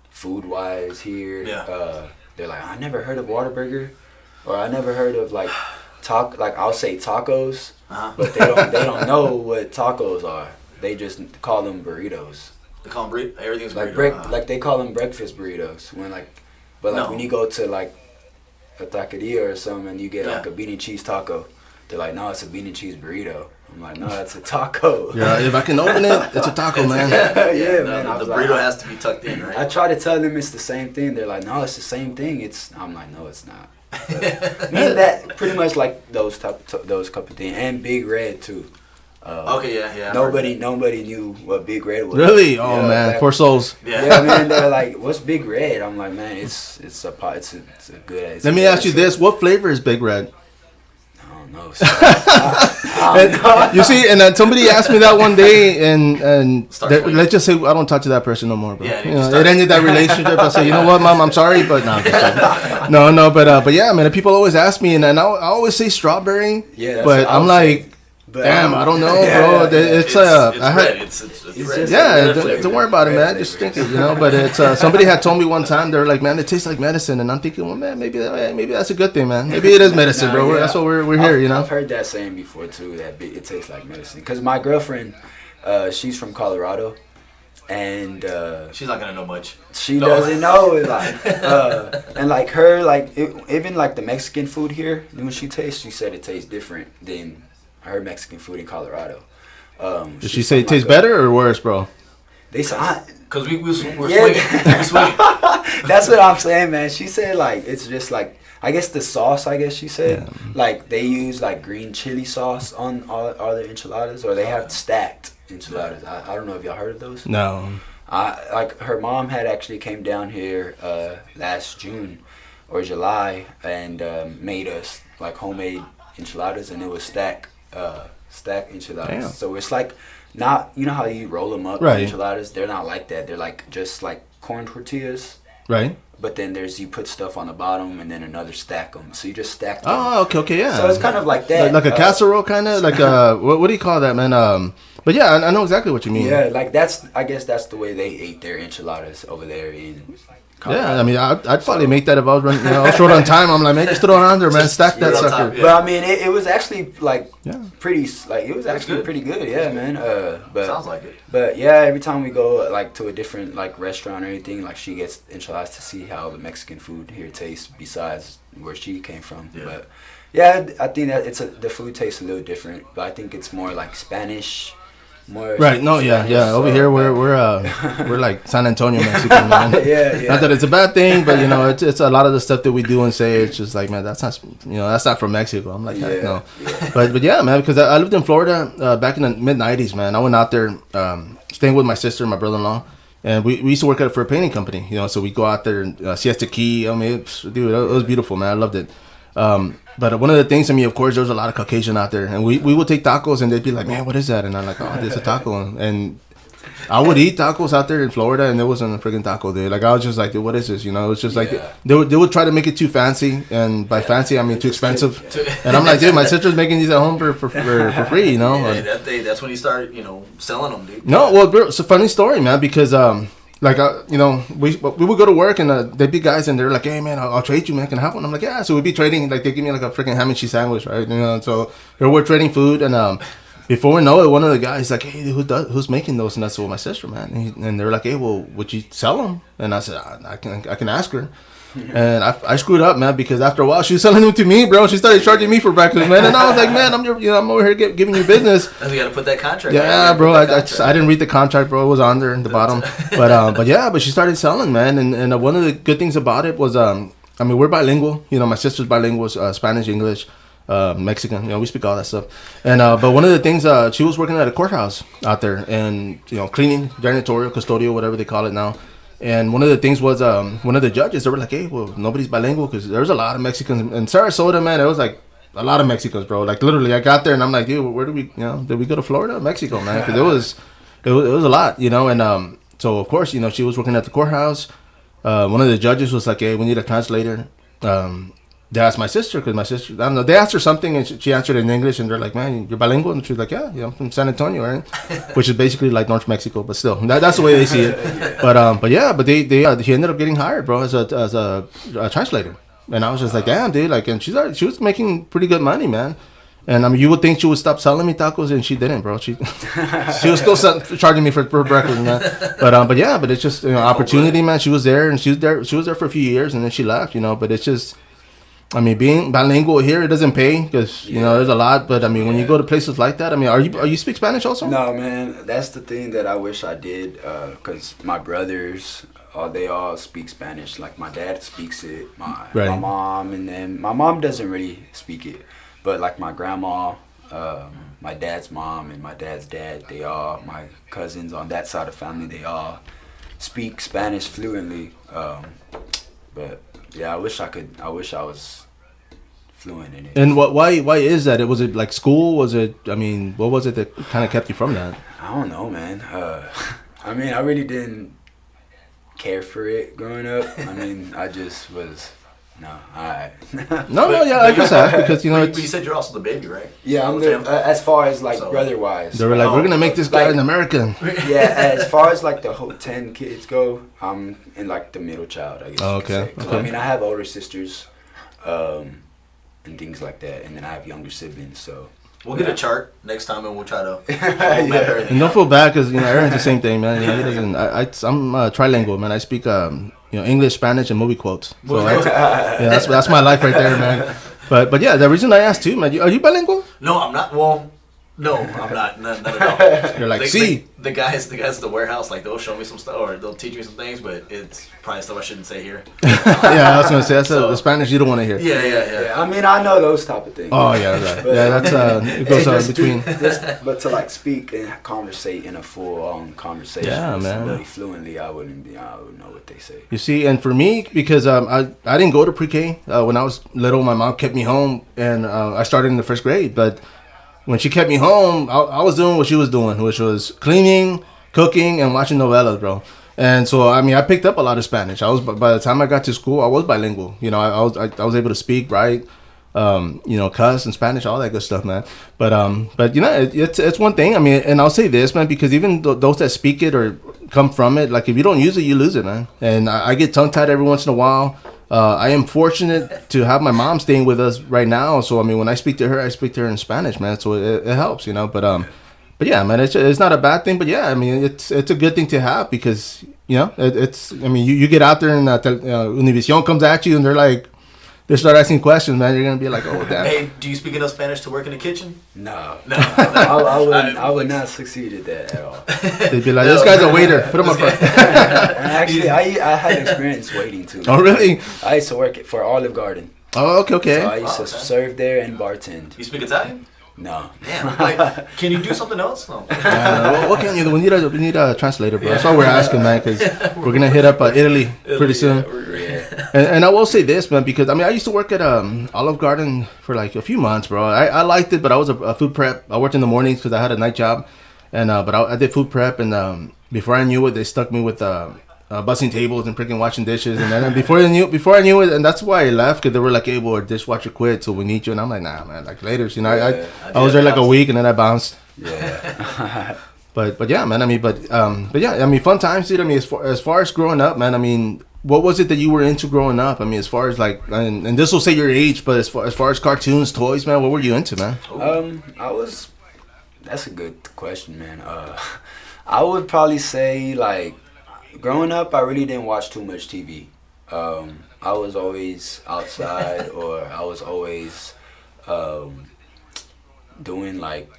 food wise here. Yeah. They're like, I never heard of Whataburger, or I never heard of like I'll say tacos, but they don't know what tacos are. They just call them burritos. They call them everything's like burrito. Like they call them breakfast burritos when you go to like a taqueria or something and you get like a bean and cheese taco, they're like, no, it's a bean and cheese burrito. I'm like, no, that's a taco. Yeah, if I can open it, it's a taco, man. Man. The burrito has to be tucked in, right? I try to tell them it's the same thing. They're like, no, it's the same thing. I'm like, no, it's not. That pretty much like those cup of things, and Big Red too. Nobody knew what Big Red was. Really? Oh man, poor souls. Yeah, man. They're like, "What's Big Red?" I'm like, "Man, it's a good." Let me ask you this: what flavor is Big Red? I don't know. You see, and then somebody asked me that one day, and let's just say I don't talk to that person no more, bro. Yeah, it ended that relationship. I said, you know what, Mom, I'm sorry, but no, but yeah, man. People always ask me, and I always say strawberry. Yeah, but I'm like. Damn, I don't know, bro. It's red. It's red. Yeah, don't worry about it, man. Just think it, But it's somebody had told me one time, they're like, man, it tastes like medicine, and I'm thinking, well, man, maybe that's a good thing, man. Maybe it is medicine, bro. Yeah. That's what we're here, I've heard that saying before too, that it tastes like medicine. Cause my girlfriend, she's from Colorado, and she's not gonna know much. She doesn't know it, and like her, even like the Mexican food here, when she tastes, she said it tastes different than her Mexican food in Colorado. Did she say it tastes better or worse, bro? They said, because we're swinging. We're swinging. That's what I'm saying, man. She said it's just like, I guess the sauce. I guess she said like they use like green chili sauce on all their enchiladas, or they have stacked. enchiladas. I don't know if y'all heard of those. No. Like her mom had actually came down here last June or July and made us like homemade enchiladas, and it was stack enchiladas. Damn. So it's like not, you know how you roll them up, right. enchiladas? They're not like that. They're like just like corn tortillas. Right. But then you put stuff on the bottom and then another stack them. So you just stack them. Oh, okay, yeah. So it's kind of like that. Like a casserole kind of? Like what do you call that, man? But yeah, I know exactly what you mean. Yeah, like I guess that's the way they ate their enchiladas over there in Colorado. Yeah, I mean, I'd probably make that if I was running, short on time. I'm like, man, just throw it on there, man. Stack that sucker. But I mean, it was actually like pretty, like it was actually pretty good. Yeah, man. But sounds like it. But yeah, every time we go like to a different like restaurant or anything, like she gets enchiladas to see how the Mexican food here tastes besides where she came from. Yeah. But yeah, I think that the food tastes a little different. But I think it's more like Spanish. More right, no, yeah. Over here, we're like San Antonio, Mexican, man. yeah. Not that it's a bad thing, but it's a lot of the stuff that we do and say. It's just like, man, that's not from Mexico. I'm like, heck no. Yeah. But yeah, man, because I lived in Florida back in the mid '90s, man. I went out there staying with my sister and my brother-in-law, and we used to work for a painting company, so we go out there and Siesta Key. I mean, dude, it was beautiful, man. I loved it. But one of the things, I mean, of course, there was a lot of Caucasian out there, and we would take tacos, and they'd be like, man, what is that? And I'm like, oh, it's a taco. And I would eat tacos out there in Florida, and it wasn't a freaking taco, dude. Like, I was just like, dude, what is this? It was just like, they would try to make it too fancy, and by fancy, I mean too expensive. And I'm like, dude, my sister's making these at home for free, Yeah, that's when you start, selling them, dude. No, well, bro, it's a funny story, man, because, we would go to work and they'd be guys and they're like, hey man, I'll trade you, man, can I have one? I'm like, yeah. So we'd be trading, like they give me like a freaking ham and cheese sandwich, right? So we're trading food, and before we know it, one of the guys like, hey, who's making those? And I said, well, my sister, man. And they're like, hey, well, would you sell them? And I said, I can ask her. And I screwed up, man, because after a while she was selling them to me, bro. She started charging me for breakfast, man. And I was like, man, I'm over here giving you business. And we got to put that contract. Yeah, bro. I didn't read the contract, bro. It was on there in the bottom. But she started selling, man. And one of the good things about it was, we're bilingual. My sister's bilingual, Spanish, English, Mexican. We speak all that stuff. And but one of the things, she was working at a courthouse out there, and cleaning, janitorial, custodial, whatever they call it now. And one of the things was, one of the judges, they were like, hey, well, nobody's bilingual, because there's a lot of Mexicans. In Sarasota, man, it was like a lot of Mexicans, bro. Like, literally, I got there, and I'm like, dude, where do we, did we go to Florida? Mexico, man, because it was a lot, And so, of course, she was working at the courthouse. One of the judges was like, hey, we need a translator. They asked my sister, because my sister, I don't know, they asked her something, and she answered in English, and they're like, man, you're bilingual? And she's like, yeah, I'm from San Antonio, right? Which is basically like North Mexico, but still, that's the way they see it. But he ended up getting hired, bro, as a translator. And I was just like, damn, dude, like, and she was making pretty good money, man. And you would think she would stop selling me tacos, and she didn't, bro. She was still charging me for breakfast, man. But it's just opportunity, man. She was there, and she was there for a few years, and then she left, But it's just, being bilingual here, it doesn't pay, because there's a lot. But when you go to places like that, are you speak Spanish also? No, man. That's the thing that I wish I did, because my brothers, they all speak Spanish. Like my dad speaks it, my mom, and then my mom doesn't really speak it, but like my grandma, my dad's mom, and my dad's dad, my cousins on that side of the family, they all speak Spanish fluently. But yeah, I wish I was fluent in it. And why is that? Was it like school? Was it, what was it that kind of kept you from that? I don't know, man. I really didn't care for it growing up. I just was, alright. I guess that, because, But you said you're also the baby, right? Yeah, I'm as far as, like, brother-wise. They were like, we're going to make this guy an American. Yeah, as far as, like, the whole 10 kids go, I'm in, like, the middle child, I guess you could say. 'Cause, I have older sisters, and things like that, and then I have younger siblings, so. We'll get a chart next time, and we'll try to everything. And don't feel bad, because Aaron's the same thing, man. He doesn't. I'm trilingual, man. I speak English, Spanish, and movie quotes. So that's my life right there, man. But yeah, the reason I asked too, man. Are you bilingual? No, I'm not. Well, No, I'm not. Not at all. You're like, the guys at the warehouse, like they'll show me some stuff or they'll teach me some things, but it's probably stuff I shouldn't say here. Yeah, I was gonna say that's the Spanish you don't want to hear. Yeah. I mean, I know those type of things. Oh yeah, right. Yeah, that's it goes between. But to like speak and conversate in a full conversation, really fluently, I wouldn't know what they say. You see, and for me, because I didn't go to pre-K when I was little. My mom kept me home, and I started in the first grade, but. When she kept me home, I was doing what she was doing, which was cleaning, cooking, and watching novelas, bro. And so, I mean, I picked up a lot of Spanish. By the time I got to school, I was bilingual. You know, I was able to speak, write, cuss in Spanish, all that good stuff, man. But you know, it's one thing. I mean, and I'll say this, man, because even those that speak it or come from it, like if you don't use it, you lose it, man. And I get tongue tied every once in a while. I am fortunate to have my mom staying with us right now. So I mean, when I speak to her in Spanish, man. So it helps, you know. But yeah, man, it's not a bad thing. But yeah, I mean, it's a good thing to have because you know it's. I mean, you get out there and Univision comes at you and they start asking questions, man. You're gonna be like, oh damn. Hey, do you speak enough Spanish to work in the kitchen? No. I would not succeed at that at all. They'd be like, this guy's a waiter. Put him up front. Actually, I had experience waiting too. Oh really? I used to work for Olive Garden. Oh okay. So I used to serve there and bartend. You speak Italian? No. Damn. Like, can you do something else? No. What can you do? We need a translator, bro. That's all we're asking, man, because we're gonna hit up Italy pretty soon. Yeah. And I will say this, man, because I mean I used to work at Olive Garden for like a few months, bro. I liked it, but I was a food prep. I worked in the mornings because I had a night job, and but I did food prep, and before I knew it, they stuck me with bussing tables and freaking washing dishes, and then before I knew it, and that's why I left because they were like, "Hey, well, our dishwasher quit, so we need you," and I'm like, "Nah, man, like later." You know, I was there like a week, and then I bounced. Yeah. But yeah, man. I mean, but yeah, I mean, fun times, dude. I mean, as far as growing up, man. I mean, what was it that you were into growing up? I mean, as far as like, and this will say your age, but as far as cartoons, toys, man, what were you into, man? That's a good question, man. I would probably say like. Growing up, I really didn't watch too much TV. I was always outside, or I was always doing like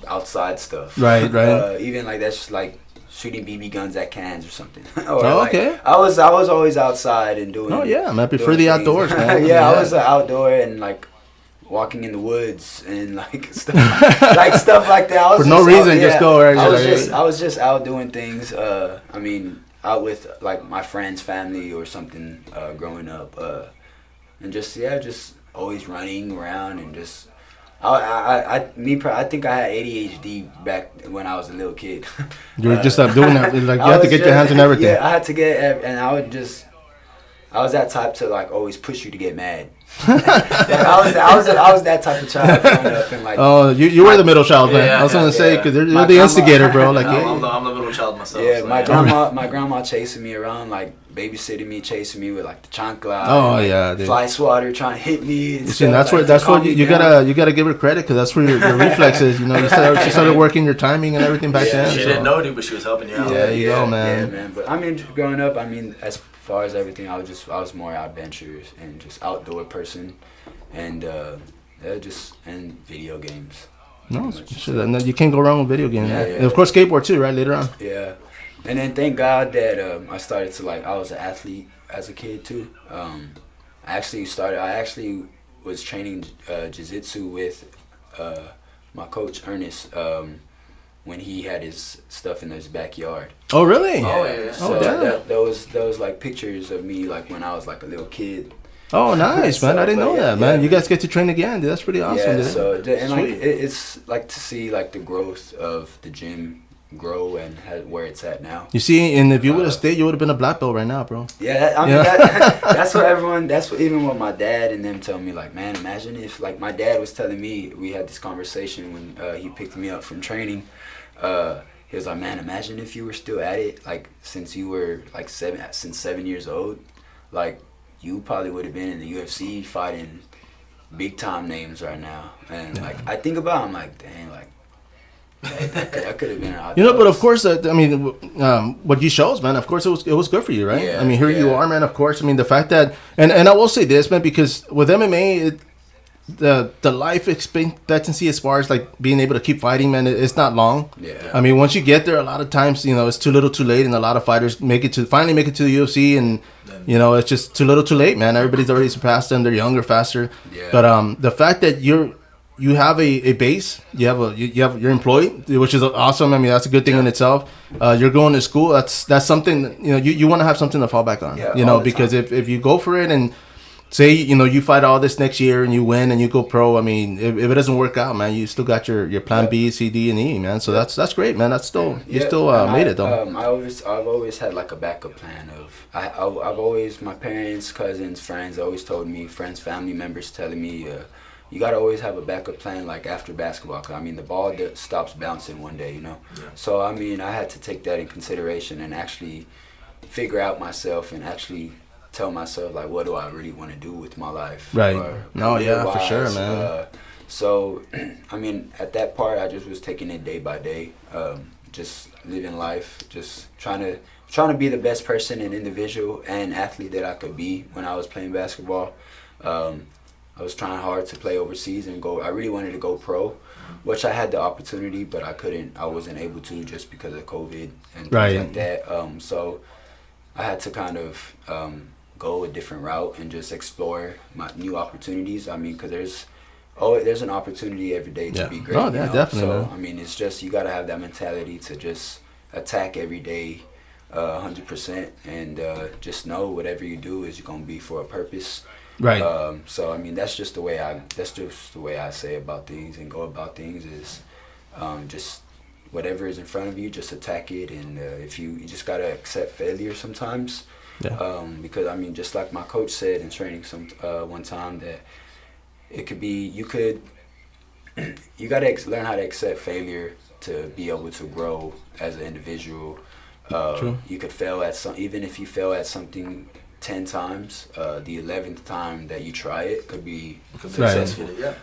outside stuff. Right. Even like that's like shooting BB guns at cans or something. Okay. I was always outside and doing. Oh yeah, man. I prefer the outdoors, man. Yeah, I was outdoor and like walking in the woods and like stuff like that. For no reason, just go right. I was just out doing things. I mean, out with like my friend's family or something growing up, and just always running around and just. I think I had ADHD back when I was a little kid. You were just doing that, like you had to get your hands on everything. Yeah, I had to get, and I was that type to like always push you to get mad. I was that type of child growing up and like. Oh, you were the middle child, man. I was gonna say because you're the instigator, bro. Like, I'm the middle child myself. Yeah, so my grandma chasing me around, like babysitting me, chasing me with like the chancla. Oh yeah, dude. Fly swatter trying to hit me. And see, that's what you gotta give her credit because that's where your reflexes. You know, she started working your timing and everything back then. She didn't know, dude, but she was helping you out. Yeah, you go, man. Yeah, man. But I mean, growing up, I mean, as far as everything, I was more adventurous and just outdoor person, and and video games. No, and you can't go wrong with video games. Yeah. And of course, skateboard too, right? Later on. Yeah, and then thank God that I started to I was an athlete as a kid too. I actually was training jiu-jitsu with my coach Ernest. When he had his stuff in his backyard. Oh really? Yeah. Oh yeah. So there was like pictures of me like when I was like a little kid. Oh nice, man! I didn't know that, man. You guys get to train again, dude. That's pretty awesome. Yeah. Dude. So and like it's like to see like the growth of the gym grow and where it's at now. You see, and if you would have stayed, you would have been a black belt right now, bro. Yeah, I mean that's what everyone. That's what even what my dad and them tell me. Like, man, imagine if like my dad was telling me. We had this conversation when he picked me up from training. He was like, man, imagine if you were still at it, like since you were like 7 years old, like you probably would have been in the UFC fighting big time names right now. And like I think about it, I'm like, dang, like that could have been out. You know, but of course, I mean, what you shows, man. Of course, it was good for you, right? Yeah, I mean, here you are, man. Of course, I mean the fact that, and I will say this, man, because with MMA, the life expectancy as far as like being able to keep fighting, man, it's not long. Yeah. I mean, once you get there, a lot of times, it's too little, too late, and a lot of fighters finally make it to the UFC, and it's just too little, too late, man. Everybody's already surpassed them. They're younger, faster. Yeah. But the fact that you have a base, you're employed, which is awesome. I mean, that's a good thing in itself. You're going to school. That's something that, you want to have something to fall back on. Yeah, because if you go for it and say, you fight all this next year and you win and you go pro, I mean, if it doesn't work out, man, you still got your plan B, C, D, and E, man. So that's great, man. That's still you still made it though. I've always had like a backup plan of I've always, my parents, cousins, friends always told me, family members telling me, you gotta always have a backup plan like after basketball. 'Cause, I mean, the ball stops bouncing one day, Yeah. So I mean, I had to take that in consideration and actually figure out myself and actually tell myself, like, what do I really want to do with my life? Right. For sure, man. So, I mean, at that part, I just was taking it day by day, just living life, just trying to be the best person and individual and athlete that I could be when I was playing basketball. I was trying hard to play overseas and go. I really wanted to go pro, which I had the opportunity, but I wasn't able to just because of COVID and things like that. So I had to kind of go a different route and just explore my new opportunities. I mean, because there's an opportunity every day to be great. Oh, yeah, definitely. So, I mean, it's just, you got to have that mentality to just attack every day 100% and just know whatever you do is going to be for a purpose. Right. So, I mean, that's just the way I say about things and go about things is just whatever is in front of you, just attack it. And if you just got to accept failure sometimes. Yeah. Because I mean, just like my coach said in training one time, that it could be you gotta learn how to accept failure to be able to grow as an individual. True. You could fail at even if you fail at something 10 times, the 11th time that you try it could be successful. Yeah.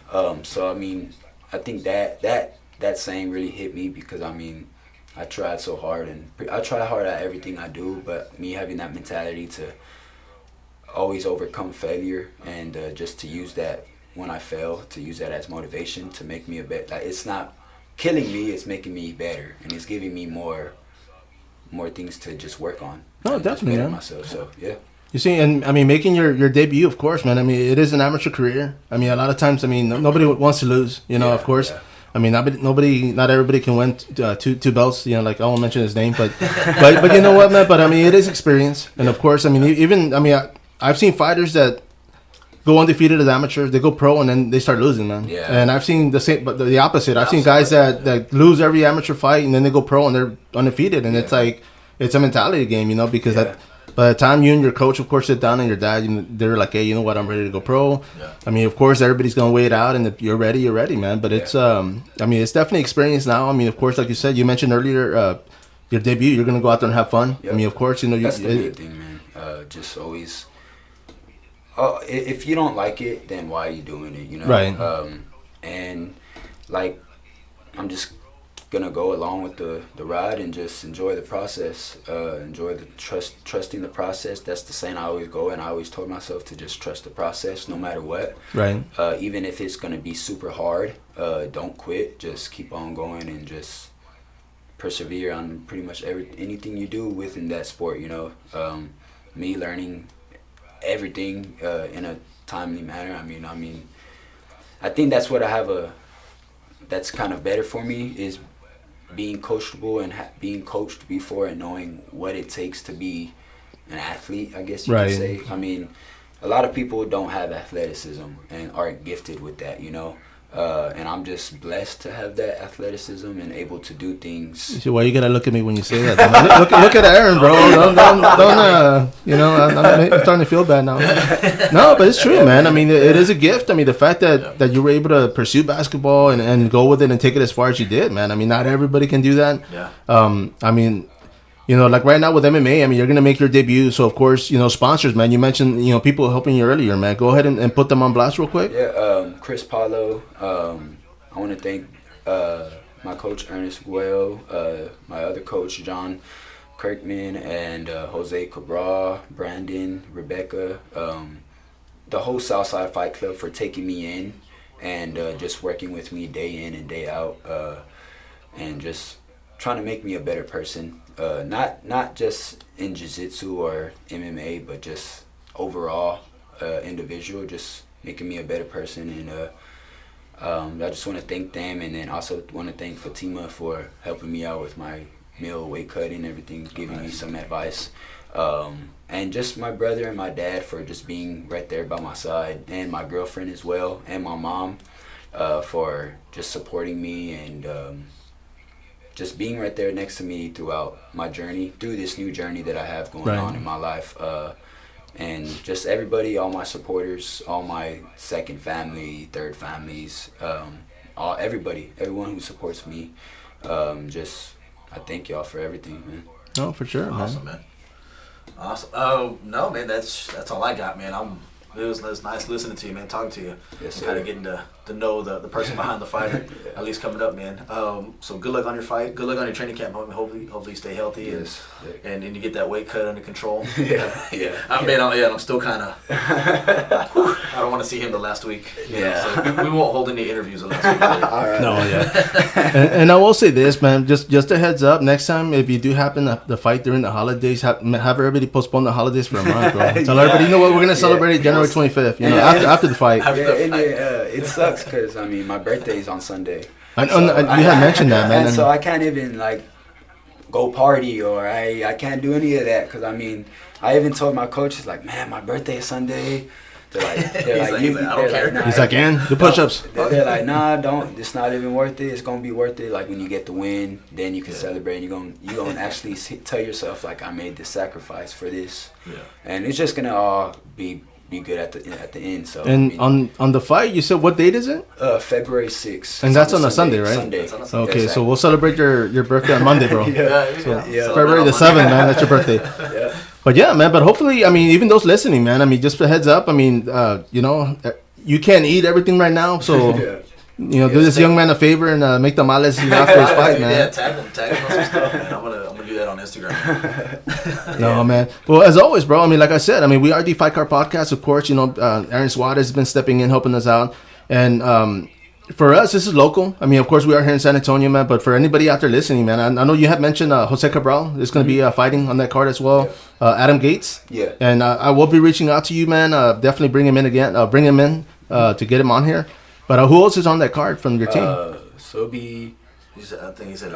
So I mean, I think that saying really hit me because I mean, I tried so hard and I try hard at everything I do, but me having that mentality to always overcome failure and just to use that when I fail, to use that as motivation to make me a better. Like, it's not killing me, it's making me better, and it's giving me more things to just work on. No, definitely, man. Myself, so yeah. You see, and I mean, making your debut, of course, man. I mean, it is an amateur career. I mean, a lot of times, I mean, nobody wants to lose, of course. Yeah. I mean, not everybody can win two belts. Like I won't mention his name, but you know what, man? But I mean, it is experience, and of course, I mean, I've seen fighters that go undefeated as amateurs, they go pro, and then they start losing, man. Yeah. And I've seen the same, but the opposite. I've seen guys that lose every amateur fight, and then they go pro and they're undefeated, and it's like it's a mentality game, because by the time you and your coach, of course, sit down and your dad, they're like, hey, you know what, I'm ready to go pro. Yeah. I mean, of course, everybody's going to wait out, and if you're ready, man. But it's, I mean, it's definitely experience now. I mean, of course, like you said, you mentioned earlier, your debut, you're going to go out there and have fun. Yep. I mean, of course, that's the main thing, man. Just always, if you don't like it, then why are you doing it, Right. And, like, I'm just gonna go along with the ride and just enjoy the process, enjoy the trusting the process. That's the saying I always go, and I always told myself to just trust the process no matter what. Right. Even if it's gonna be super hard, don't quit. Just keep on going and just persevere on pretty much anything you do within that sport. Me learning everything in a timely manner. I mean, I think that's what I have that's kind of better for me is being coachable and being coached before and knowing what it takes to be an athlete, I guess you could say. I mean, a lot of people don't have athleticism and aren't gifted with that, and I'm just blessed to have that athleticism and able to do things. See, why you gotta look at me when you say that? look at Aaron, bro. Don't I'm starting to feel bad now. No, but it's true, man. I mean, it is a gift. I mean, the fact that you were able to pursue basketball and go with it and take it as far as you did, man. I mean, not everybody can do that. Yeah. I mean, like right now with MMA, I mean, you're going to make your debut. So, of course, sponsors, man. You mentioned, people helping you earlier, man. Go ahead and put them on blast real quick. Yeah, Chris Paulo. I want to thank my coach, Ernest Guello, my other coach, John Kirkman, and Jose Cabral, Brandon, Rebecca, the whole Southside Fight Club for taking me in and just working with me day in and day out, and just trying to make me a better person. Not just in jiu-jitsu or MMA, but just overall individual, just making me a better person. And I just want to thank them, and then also want to thank Fatima for helping me out with my meal, weight cutting, everything, giving me some advice. And just my brother and my dad for just being right there by my side, and my girlfriend as well, and my mom for just supporting me and just being right there next to me throughout my journey, through this new journey that I have going on in my life. And just everybody, all my supporters, all my second family, third families, everyone who supports me. I thank y'all for everything, man. No, for sure, awesome, man. Awesome. Oh no, man, that's all I got, man. It was nice listening to you, man, talking to you. Yes, kind of getting to know the person behind the fighter, at least coming up, man. So good luck on your fight. Good luck on your training camp. Hopefully you stay healthy and you get that weight cut under control. I'm still kind of. I don't want to see him the last week. So we won't hold any interviews the last week. All right. No, yeah. and I will say this, man. Just a heads up. Next time, if you do happen to fight during the holidays, have everybody postpone the holidays for a month, bro. Tell everybody, you know what, we're gonna celebrate January 25th. You know, after the fight. It sucks because my birthday is on Sunday. You had mentioned that, man. And so I can't even go party, or I can't do any of that because I even told my coaches man, my birthday is Sunday. They're like, I don't care. Nah, he's like, do push-ups. They're like, nah, don't. It's not even worth it. It's gonna be worth it. Like when you get the win, then you can celebrate. You're gonna actually tell yourself I made this sacrifice for this. Yeah. And it's just gonna all be good at the end. So on the fight, you said what date is it? February 6th. And that's on a Sunday, right? Sunday. Okay, exactly. So we'll celebrate your birthday on Monday, bro. Yeah. February the 7th, man. That's your birthday. Yeah. But yeah, man. But hopefully, even those listening, man. Just a heads up. You can't eat everything right now, so do this young man a favor and make tamales after his fight, man. Yeah, tag him on some stuff, man. I'm gonna do that on Instagram. No, man. Well, as always, bro. Like I said, we are the Fight Card Podcast, of course. Aaron Suarez has been stepping in, helping us out, and for us, this is local. Of course, we are here in San Antonio, man. But for anybody out there listening, man, I know you have mentioned Jose Cabral is going to be fighting on that card as well. Yeah. Adam Gates. Yeah. And I will be reaching out to you, man. Definitely bring him in again. Bring him in to get him on here. But who else is on that card from your team? So it'll be, I think he said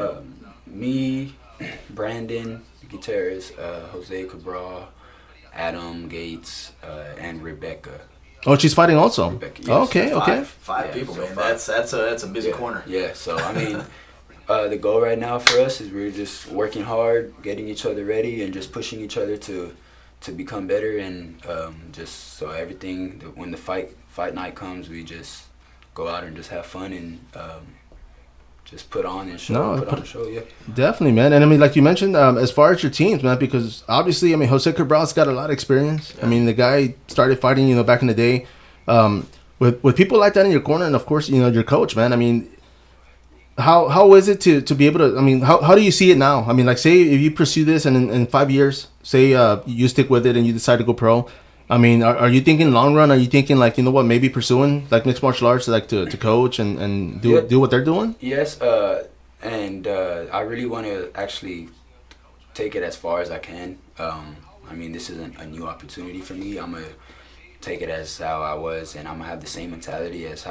me, Brandon Gutierrez, Jose Cabral, Adam Gates, and Rebecca. Oh, she's fighting also. Rebecca, yes. Okay. Five people, man. That's a busy corner. Yeah. So the goal right now for us is we're just working hard, getting each other ready, and just pushing each other to become better, and just so everything when the fight night comes, we just go out and just have fun and just put on and show. Put on a show, yeah. Definitely, man. And like you mentioned, as far as your teams, man, because obviously, Jose Cabral's got a lot of experience. Yeah. The guy started fighting, back in the day, with people like that in your corner, and of course, your coach, man. How is it to be able to? How do you see it now? Say if you pursue this, and in 5 years, say you stick with it and you decide to go pro. Are you thinking long run? Are you thinking maybe pursuing mixed martial arts, to coach and do what they're doing? Yes, and I really want to actually take it as far as I can. This isn't a new opportunity for me. I'm gonna take it as how I was, and I'm gonna have the same mentality as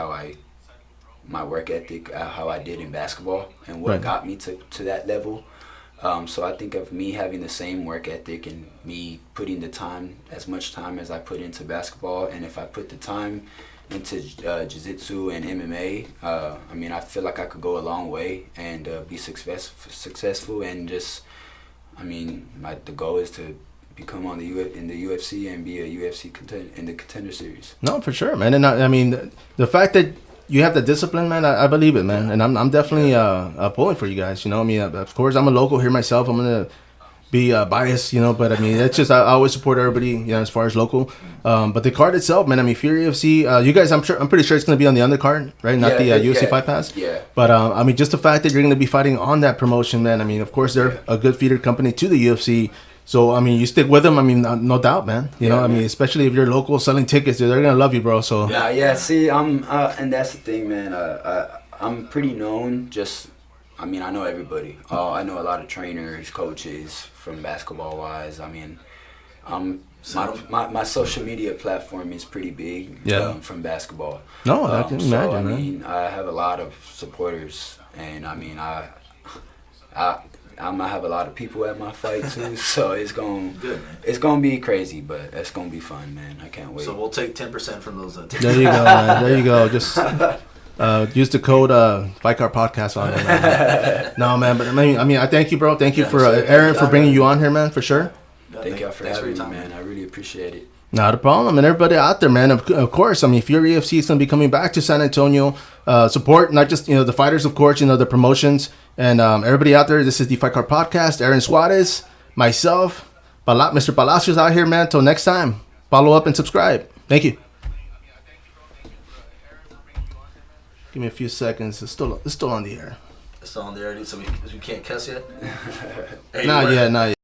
my work ethic, how I did in basketball, and what got me to that level. So I think of me having the same work ethic and me putting the time, as much time as I put into basketball. And if I put the time into jiu-jitsu and MMA, I feel like I could go a long way and be successful. And just, the goal is to become in the UFC and be a UFC in the Contender Series. No, for sure, man. And the fact that you have the discipline, man. I believe it, man, and I'm definitely pulling for you guys. Of course, I'm a local here myself. I'm gonna be biased, but it's just I always support everybody, as far as local. But the card itself, man. Fury UFC, you guys, I'm pretty sure it's gonna be on the undercard, right? Not the UFC Fight Pass. Yeah. But just the fact that you're gonna be fighting on that promotion, man. Of course, they're a good feeder company to the UFC. So, I mean, you stick with them. I mean, no doubt, man. You know, I mean, especially if you're local selling tickets, dude, they're going to love you, bro. So, yeah. See, and that's the thing, man. I'm pretty known. I mean, I know everybody. I know a lot of trainers, coaches from basketball wise. I mean, my social media platform is pretty big. From basketball. No, I can imagine, so, I man. mean, I have a lot of supporters, and I mean, I'm gonna have a lot of people at my fight too, so it's gonna be crazy, but it's gonna be fun, man. I can't wait. So we'll take 10% from those. There you go, man. There you go. Just use the code Fight Card Podcast on it, man. No, man, but I mean, I thank you, bro. Thank you for Aaron for bringing you on here, man, for sure. Thank y'all for having me, man. I really appreciate it. Not a problem. And everybody out there, man, of course, I mean, Fury FC is going to be coming back to San Antonio. Support, not just, the fighters, of course, the promotions. And everybody out there, this is the Fight Card Podcast. Aaron Suarez, myself, Mr. Palacios out here, man. Till next time, follow up and subscribe. Thank you. Give me a few seconds. It's still on the air. It's still on the air, dude, so we can't cuss yet? Not yet.